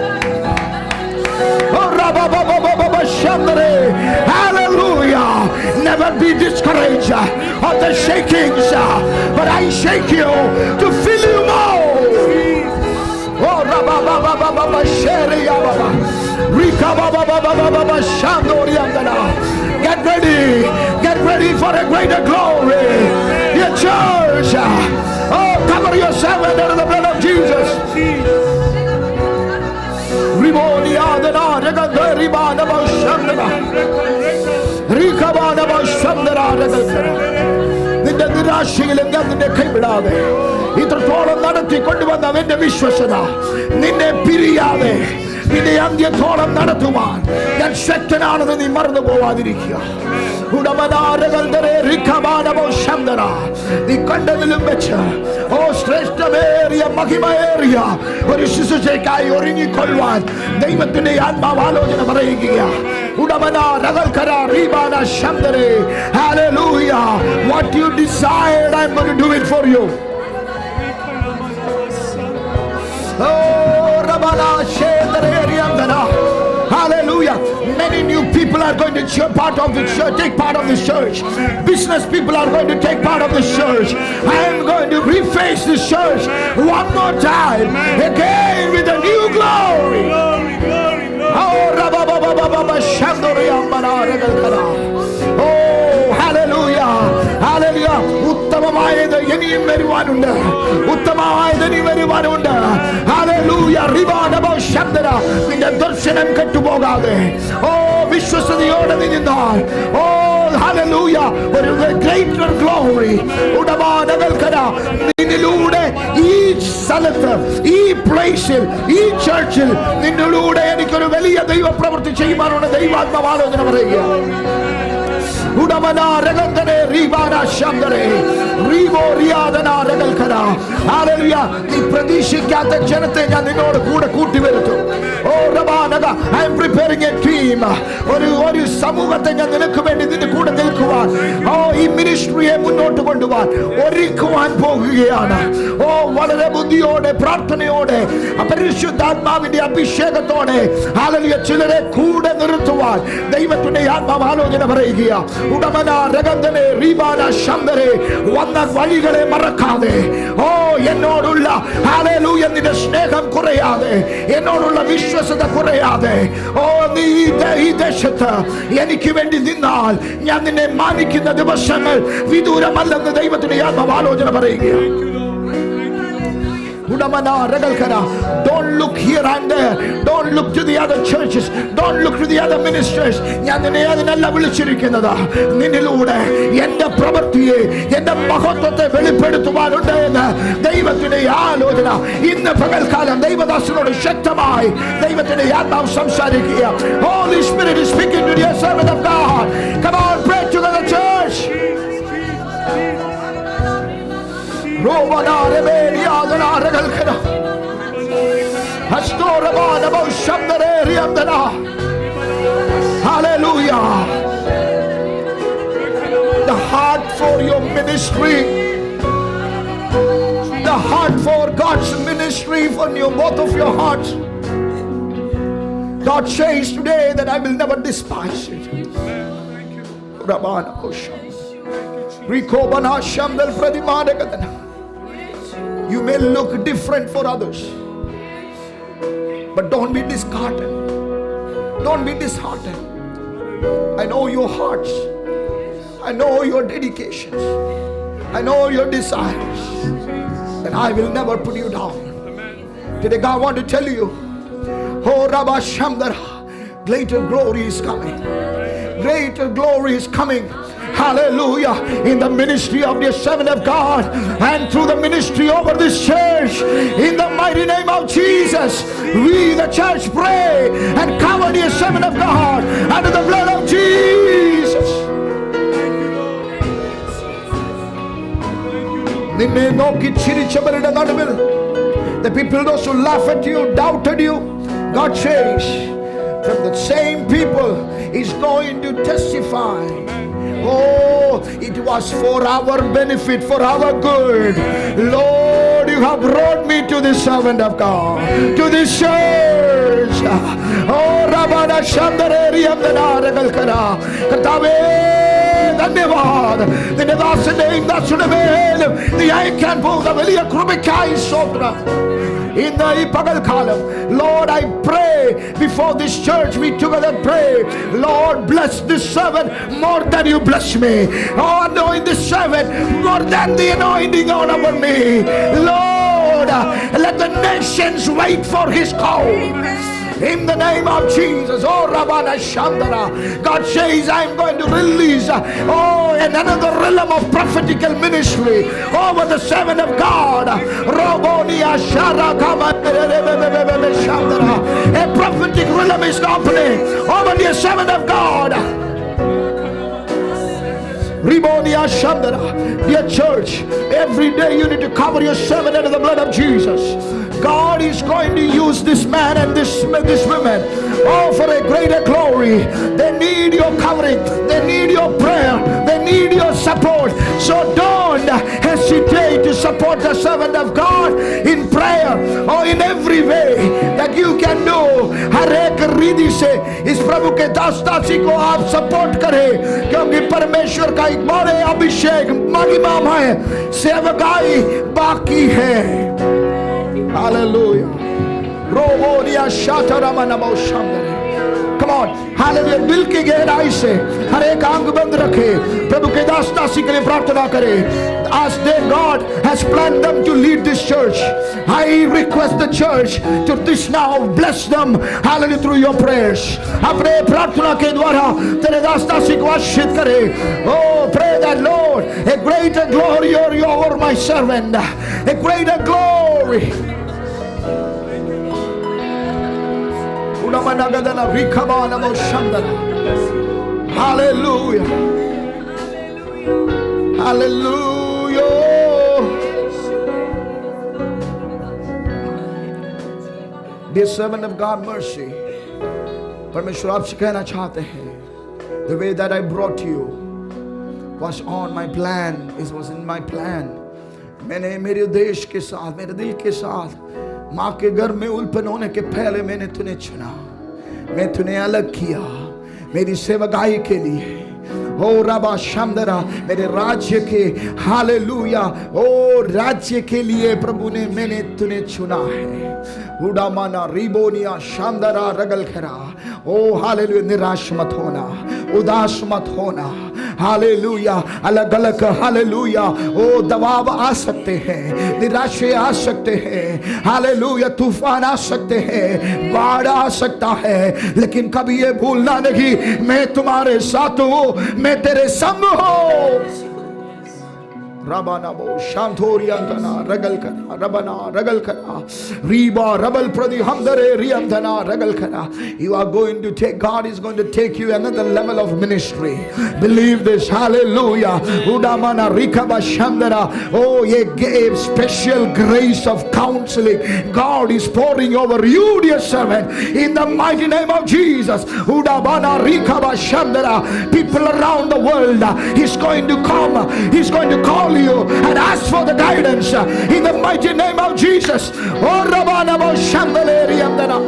Hallelujah. Never be discouraged of the shakings, but I shake you to fill you more. Oh, get ready for a greater glory. Your church, oh, cover yourself under the blood of Jesus. നിന്റെ നിരാശയിലും ഞാൻ നിന്നെ കൈവിടാതെ ഇത്രത്തോളം നടത്തി കൊണ്ടുവന്ന അവന്റെ വിശ്വസത നിന്നെ പിരിയാതെ നിന്നെ അന്ത്യത്തോളം നടത്തുവാൻ ഞാൻ ശക്തനാണെന്ന് നീ മറന്നു പോവാതിരിക്കുക. നീ കണ്ടതിലും വെച്ച് ഓ ശ്രേഷ്ഠമേറിയ മഹിമയേറിയ ഒരു ശുശ്രൂഷയ്ക്കായി ഒരുങ്ങിക്കൊള്ളുവാൻ ദൈവത്തിന്റെ ആത്മാവ് ആലോചന പറയുകയാ. Hallelujah. What you desired, I'm going to do it for you. Oh, hallelujah. Many new people are going to take part of this church. Business people are going to take part of this church. I am going to reface this church one more time, again with a new glory. Oh, hallelujah. Hallelujah. ഉത്തമമായത് ഇനിയും വരുവാനുണ്ട്. ഉത്തമമായത് ഇനി വരുവാനുണ്ട്. Hallelujah. നിന്റെ ദർശനം കെട്ടുപോകാതെ ഓ വിശ്വസതയോടെ നിന്നാൽ ഓ hallelujah ഒരു greater glory നിന്നിലൂടെ ഈ സ്ഥലത്ത് ഈ പ്ലേസിൽ ഈ ചർച്ചിൽ നിന്നിലൂടെ എനിക്കൊരു വലിയ ദൈവ പ്രവൃത്തി ചെയ്യുവാനുള്ള ദൈവാത്മാവ് ആലോചന പറയുക. Udamana regandane ribana shamdare rivo riadana regalkara Hallelujah. നീ പ്രതീക്ഷിക്കാത്ത ജനത്തെ ഞാൻ നിന്നോട് കൂടെ കൂട്ടിവരുത്തും. Oh Rabbanaga, I am preparing a team. ഒരു സമൂഹത്തെ ഞാൻ നിനക്ക് വേണ്ടി നിന്റെ കൂടെ നിൽക്കുവാൻ, ഈ മിനിസ്ട്രിയെ മുന്നോട്ട് കൊണ്ടുപോകാൻ ഒരുക്കുവാൻ പോകുകയാണ്. വളരെ ബുദ്ധിയോടെ പ്രാർത്ഥനയോടെ പരിശുദ്ധാത്മാവിന്റെ അഭിഷേകത്തോടെ ഹല്ലേലൂയ ചിലരെ കൂടെ നിർത്തുവാൻ ദൈവത്തിന്റെ ആത്മാവ് ആലോചന പറയുക. ഉടമന രഗന്ധനെ റീബാന ശംദരെ വന്ന വഴികളെ മറക്കാതെ, എന്നോടുള്ള ഹല്ലേലൂയ നിന്റെ സ്നേഹം കുറയാതെ, എന്നോടുള്ള വിശ്വസത കുറയാതെ, നീ ഈ ദേശത്ത് എനിക്ക് വേണ്ടി നിന്നാൽ ഞാൻ നിന്നെ മാനിക്കുന്ന ദിവസങ്ങൾ വിദൂരമല്ലെന്ന് ദൈവത്തിന്റെ ആത്മാവ് ആലോചന പറയുകയാണ്. Don't look here and there. Don't look to the other churches. Don't look to the other ministers. ഞാൻ നിന്നെ അതിനല്ല വിളിച്ചിരിക്കുന്നത്. നിന്നിലൂടെ എന്റെ പ്രവൃത്തിയെ, എന്റെ മഹത്വത്തെ വെളിപ്പെടുത്തുവാനുണ്ട് എന്ന് ദൈവത്തിന്റെ ആലോചന ഇന്ന് പകൽക്കാലം ദൈവദാസനോട് ശക്തമായി ദൈവത്തിന്റെ ആത്മാവ് സംസാരിക്കുക. Holy Spirit is speaking to the servant of God. Come on, pray together, church. Hallelujah. The heart for your ministry, the heart for God's ministry, for your both of your hearts. God says today that I will never despise it. Rabana Kosham. Rikobana Shamdal Pradimadakatana. You may look different for others, but don't be disheartened. Don't be disheartened. I know your hearts. I know your dedications. I know your desires. And I will never put you down. Today God want to tell you, oh Rabba Shamdara, greater glory is coming. Greater glory is coming. Hallelujah. In the ministry of the servant of God and through the ministry over this church, in the mighty name of Jesus, we the church pray and cover the servant of God under the blood of Jesus. The people, those who laugh at you, doubted you, God says from the same people is going to testify. Oh, it was for our benefit, for our good. Lord, you have brought me to this servant of God, to this church. Oh, Rabbana Shandareri Amdanara Galkara. Katave, Dhanyavad. The Nevasanim, Dasunavem, the Aikan Bo, the Velia Krubikai Sotra. In the Ipagal column, Lord, I pray before this church, we together pray, Lord, bless this servant more than you bless me. Oh, anoint this servant more than the anointing on over me. Lord, let the nations wait for his call. In the name of Jesus. Oh, Rabbana Shandara. God says, I'm going to release another realm of prophetical ministry over the servant of God. Robonia Sharakama. A prophetic realm is opening over the servant of God. Ribonia Shandara. Dear church, every day you need to cover your servant under the blood of Jesus. God is going to use this man and this woman for a greater glory. They need your covering. They need your prayer. They need your support. So don't hesitate to support the servant of God in prayer or in every way that you can do. हर एक रीति से इस प्रभु के दासी को आप support करें, क्योंकि परमेश्वर का एक बड़े अभिषेक महिमा है, सेवकाई बाकी है. Hallelujah. Come on. Hallelujah. दिल की गहराई से हर एक आंख बंद रखे, प्रभु के दासी के लिए प्रार्थना करे. As their God has planned them to lead this church, I request the church to this now bless them. Hallelujah, through your prayers. अपने प्रार्थना के द्वारा तेरे दासी को आशीष करे. Oh, pray that Lord, a greater glory over my servant, a greater glory. Hallelujah. Hallelujah. Dear servant of God, mercy. परमेश्वर आपसे कहना चाहते हैं, the way that I brought you was on my plan. It was in my plan. मैंने मेरे उद्देश्य के साथ, मेरे दिल के साथ, माँ के घर में उल्पन होने के पहले मैंने तुम्हें चुना, मैं तुम्हें अलग किया मेरी सेवकाई के लिए। ओ रबा शमदरा, मेरे राज्य के, हालेलुया, ओ राज्य के लिए प्रभु ने मैंने तुम्हें चुना है। उडामाना रिबोनिया शामदरा रगल खरा। ओ हालेलुया, निराश मत होना, उदास मत होना, हालेलुया। अलग अलग हालेलुया ओ दबाव आ सकते हैं, निराशे आ सकते हैं, हालेलुया, तूफान आ सकते हैं, बाढ़ आ सकता है, लेकिन कभी ये भूलना नहीं, मैं तुम्हारे साथ हूं, मैं तेरे संग हूं। रबाना बो शांतोरियंतना रगल करा, रबना रगल करा, रीबा रबल प्रति हमदरे रियंतना रगल करा। You are going to take, God is going to take you another level of ministry. Believe this, hallelujah. Udamana rikaba shandara. Oh, a special grace of counseling God is pouring over you, dear servant, in the mighty name of Jesus. Udabana rikaba shandara. People around the world, He's going to come, He's going to call you and ask for the guidance in the mighty name of Jesus. Oh Rabana bo shambaleri amdana.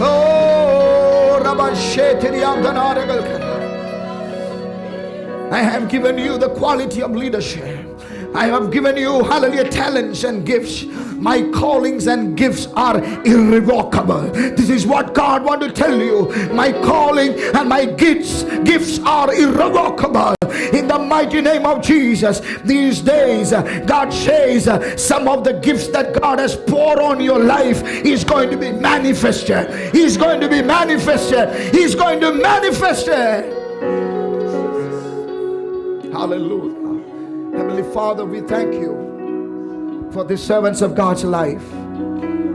Oh Rabban shetiri amdana regal kara. I have given you the quality of leadership. I have given you, hallelujah, talents and gifts. My callings and gifts are irrevocable. This is what God wants to tell you. My calling and my gifts are irrevocable. In the mighty name of Jesus, these days, God says some of the gifts that God has poured on your life is going to be manifested. He's going to be manifested. He's going to manifest it. Hallelujah. Heavenly Father, we thank you for the servants of God's life,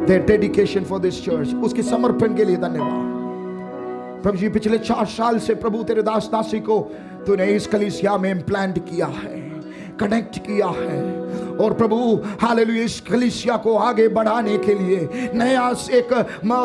their dedication for this church, उसके समर्पण के लिए धन्यवाद। प्रभु जी, पिछले 4 साल से प्रभु तेरे दास दासी को तूने इस कलीसिया में इम्प्लांट किया है, कनेक्ट किया है, और प्रभु हालेलुया इस कलीसिया को आगे बढ़ाने के लिए, नया एक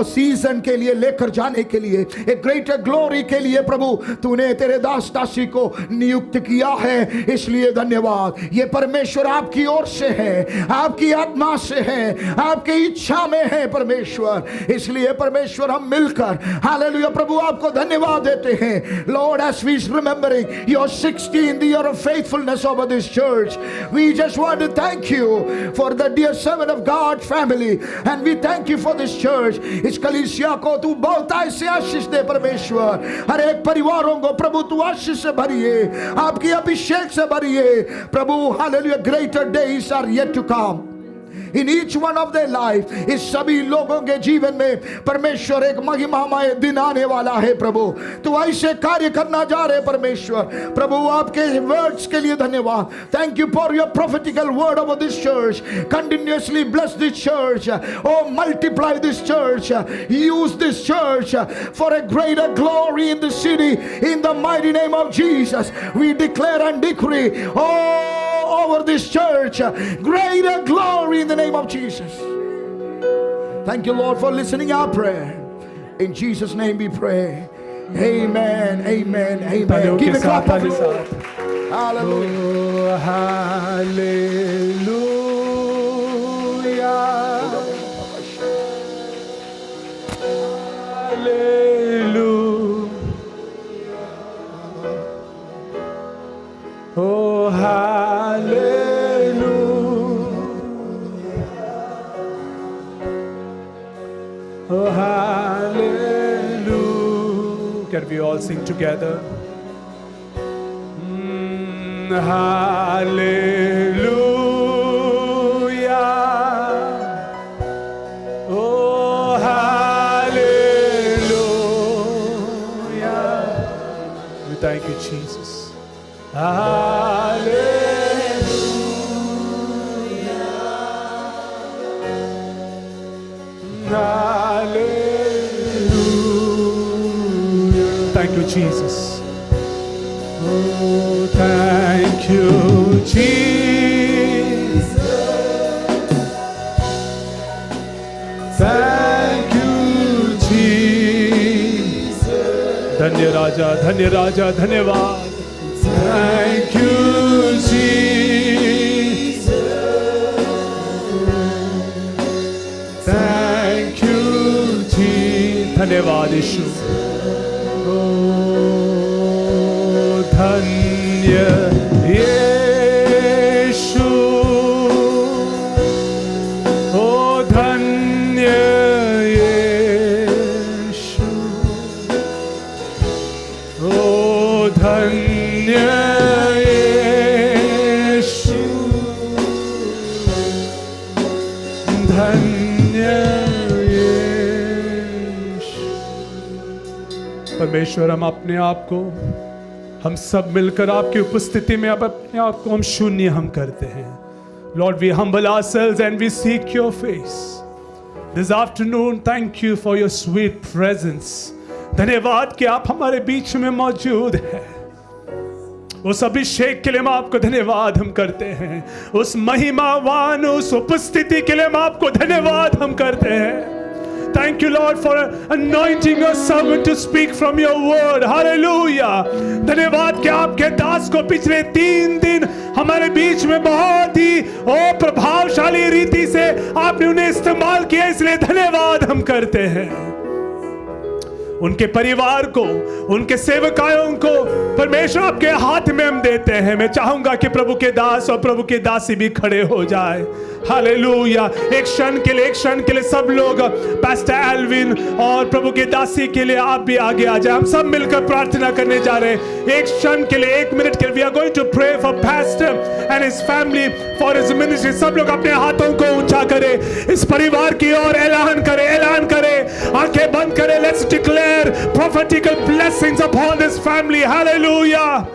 सीजन के लिए लेकर जाने के लिए, एक ग्रेटर ग्लोरी के लिए प्रभु तूने तेरे दास दासी को नियुक्त किया है, इसलिए धन्यवाद। ये परमेश्वर आपकी ओर से है, आपकी आत्मा से है, आपकी इच्छा में है परमेश्वर, इसलिए परमेश्वर हम मिलकर हालेलुया प्रभु आपको धन्यवाद देते हैं। Lord, as we remembering your 16th year of faithfulness over this church, we just want to thank you for the dear servant of God family, and we thank you for this church। इस कलीसिया को तू बहुत ऐसे आशीष दे परमेश्वर, हर एक परिवारों को प्रभु तू आशीष से भरिए, आपकी अभिषेक से भरिए प्रभु। Hallelujah, greater days are yet to come in each one of their life। इस सभी लोगों के जीवन में परमेश्वर एक महिमामय दिन आने वाला है प्रभु, तू ऐसे कार्य करना जा रहे परमेश्वर। प्रभु आपके वर्ड्स के लिए धन्यवाद। Thank you for your prophetical word over this church। Continuously bless this church, oh multiply this church, use this church for a greater glory in the city, in the mighty name of Jesus। We declare and decree, oh, over this church greater glory in the name of Jesus। Thank you, Lord, for listening our prayer. In Jesus' name we pray. Amen, amen, amen। Give a clap of Lord। Hallelujah, hallelujah, hallelujah, oh hallelujah, oh hallelujah। Can we all sing together? Hallelujah, oh hallelujah। We thank you, Jesus। Hallelujah, hallelujah। Thank you, Jesus। Oh, thank you, Jesus. राजा धन्यवाद thank you Jesus thank you जी धन्यवाद यीशु ओ धन्य यीशु ओ धन्य यीशु ओ धन्य यीशु धन्य यीशु परमेश्वर हम अपने आप को हम सब मिलकर आपकी उपस्थिति में अब अपने आप को हम शून्य हम करते हैं Lord, we humble ourselves and we seek your face. This afternoon, thank you for your sweet presence. धन्यवाद कि आप हमारे बीच में मौजूद हैं। उस अभिषेक के लिए हम आपको धन्यवाद हम करते हैं। उस महिमावान उस उपस्थिति के लिए हम आपको धन्यवाद हम करते हैं। Thank you, Lord, for anointing your servant to speak from your word. Hallelujah. धन्यवाद कि आपके दास को पिछले 3 दिन हमारे बीच में बहुत ही प्रभावशाली रीति से आपने उन्हें इस्तेमाल किया, इसलिए धन्यवाद हम करते हैं। उनके परिवार को, उनके सेवकायों को परमेश्वर आपके हाथ में हम देते हैं। मैं चाहूंगा कि प्रभु के दास और प्रभु की दासी भी खड़े हो जाए। हालेलुया। एक क्षण के लिए सब लोग पास्टर एल्विन और प्रभु की दासी के लिए आप भी आगे आ जाए। हम सब मिलकर प्रार्थना करने जा रहे हैं। एक क्षण के लिए, 1 मिनट के लिए, we are going to pray for pastor and his family, for his ministry. सब लोग अपने हाथों को ऊंचा करें, इस परिवार की ओर ऐलान करें, आंखें बंद करें। Let's declare prophetical blessings upon this family. Hallelujah.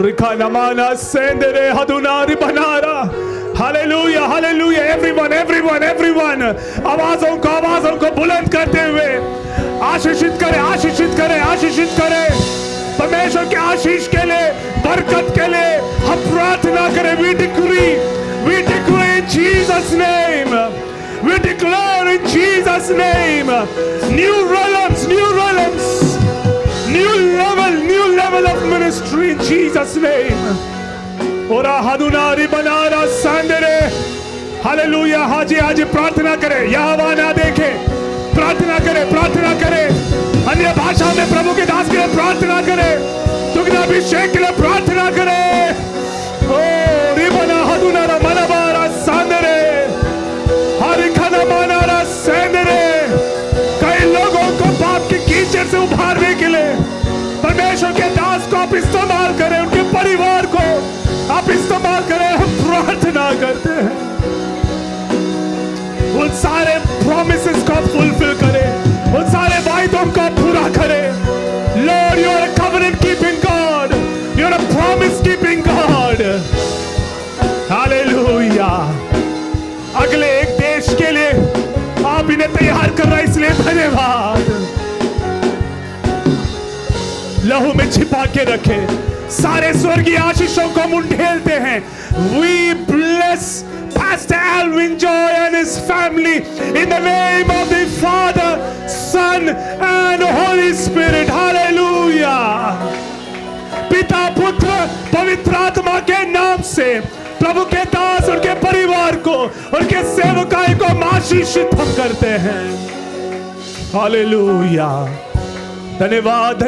Rikanamana sendere hadunari banara. Hallelujah, hallelujah. Everyone. आवाजों को बुलंद करते हुए आशीषित करें। परमेश्वर के आशीष के लिए, बरकत के लिए हम प्रार्थना करें। We decree in Jesus' name. We declare in Jesus' name new realms, new level of ministry in Jesus' name. Ora hadunari banara sandere. Hallelujah. हाजी प्रार्थना करें, यहोवा ना देखे, प्रार्थना करें। अन्य भाषा में प्रभु के दास के लिए प्रार्थना करें, दुगना अभिषेक के लिए प्रार्थना करें। ओ रिबना हदुनारा मनबारा सांदरे हरिखनमानारा सेंदरे। कई लोगों को पाप के कीचड़ से उभारने के लिए परमेश्वर के दास को आप इस्तेमाल करें, उनके परिवार को आप इस्तेमाल करें। हम प्रार्थना करते हैं उन सारे प्रॉमिसेस को फुलफिल करें, उन सारे वायदों को पूरा करें। Lord, you are a covenant keeping God, you are a promise keeping God. Hallelujah. अगले एक देश के लिए आप इन्हें तैयार कर रहे हैं, इसलिए धन्यवाद। लहू में छिपा के रखे सारे स्वर्गीय आशीषों को हम उंडेलते हैं। We bless Pastor Alvin Joy and his family in the name of the Father, Son and Holy Spirit. Hallelujah. पिता, पुत्र, पवित्र आत्मा के नाम से प्रभु के दास, उनके परिवार को, उनके सेवकाई को आशीषित हम करते हैं। हालेलुया। धन्यवाद।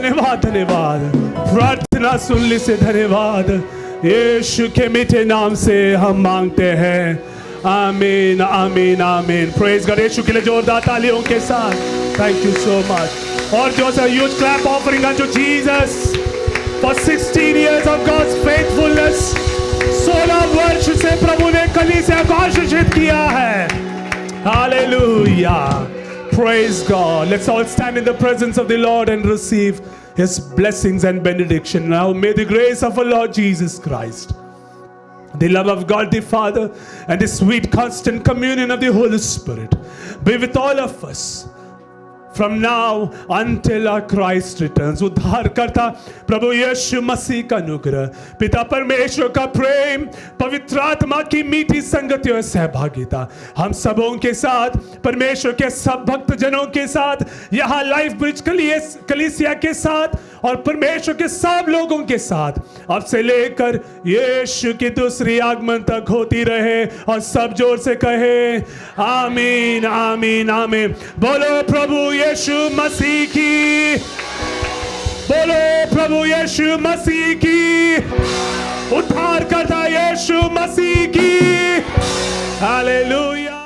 प्रार्थना सुनने से धन्यवाद। यीशु के मीठे नाम से हम मांगते हैं। आमीन। Praise God. यीशु के लिए जोरदार तालियों के साथ थैंक यू सो मच। और जो सा huge clap offering unto Jesus for 16 years of God's faithfulness। 16 वर्ष से प्रभु ने कलीसिया को आशीषित किया है। Hallelujah. Praise God. Let's all stand in the presence of the Lord and receive His blessings and benediction. Now may the grace of our Lord Jesus Christ, the love of God the Father, and the sweet constant communion of the Holy Spirit be with all of us from now until our Christ returns. उद्धारकर्ता प्रभु यीशु मसीह का अनुग्रह, पिता परमेश्वर का प्रेम, पवित्र आत्मा की मीठी संगति और सहभागिता हम सबों के साथ, परमेश्वर के सब भक्त जनों के साथ, यहाँ लाइफ ब्रिज कलीसिया के साथ और परमेश्वर के सब लोगों के साथ अब से लेकर यीशु की दूसरी आगमन तक होती रहे। और सब जोर से कहे आमीन आमीन आमीन। बोलो प्रभु यीशु मसीह की, बोलो प्रभु यीशु मसीह की, उद्धार करता यीशु मसीह की। हालेलुया।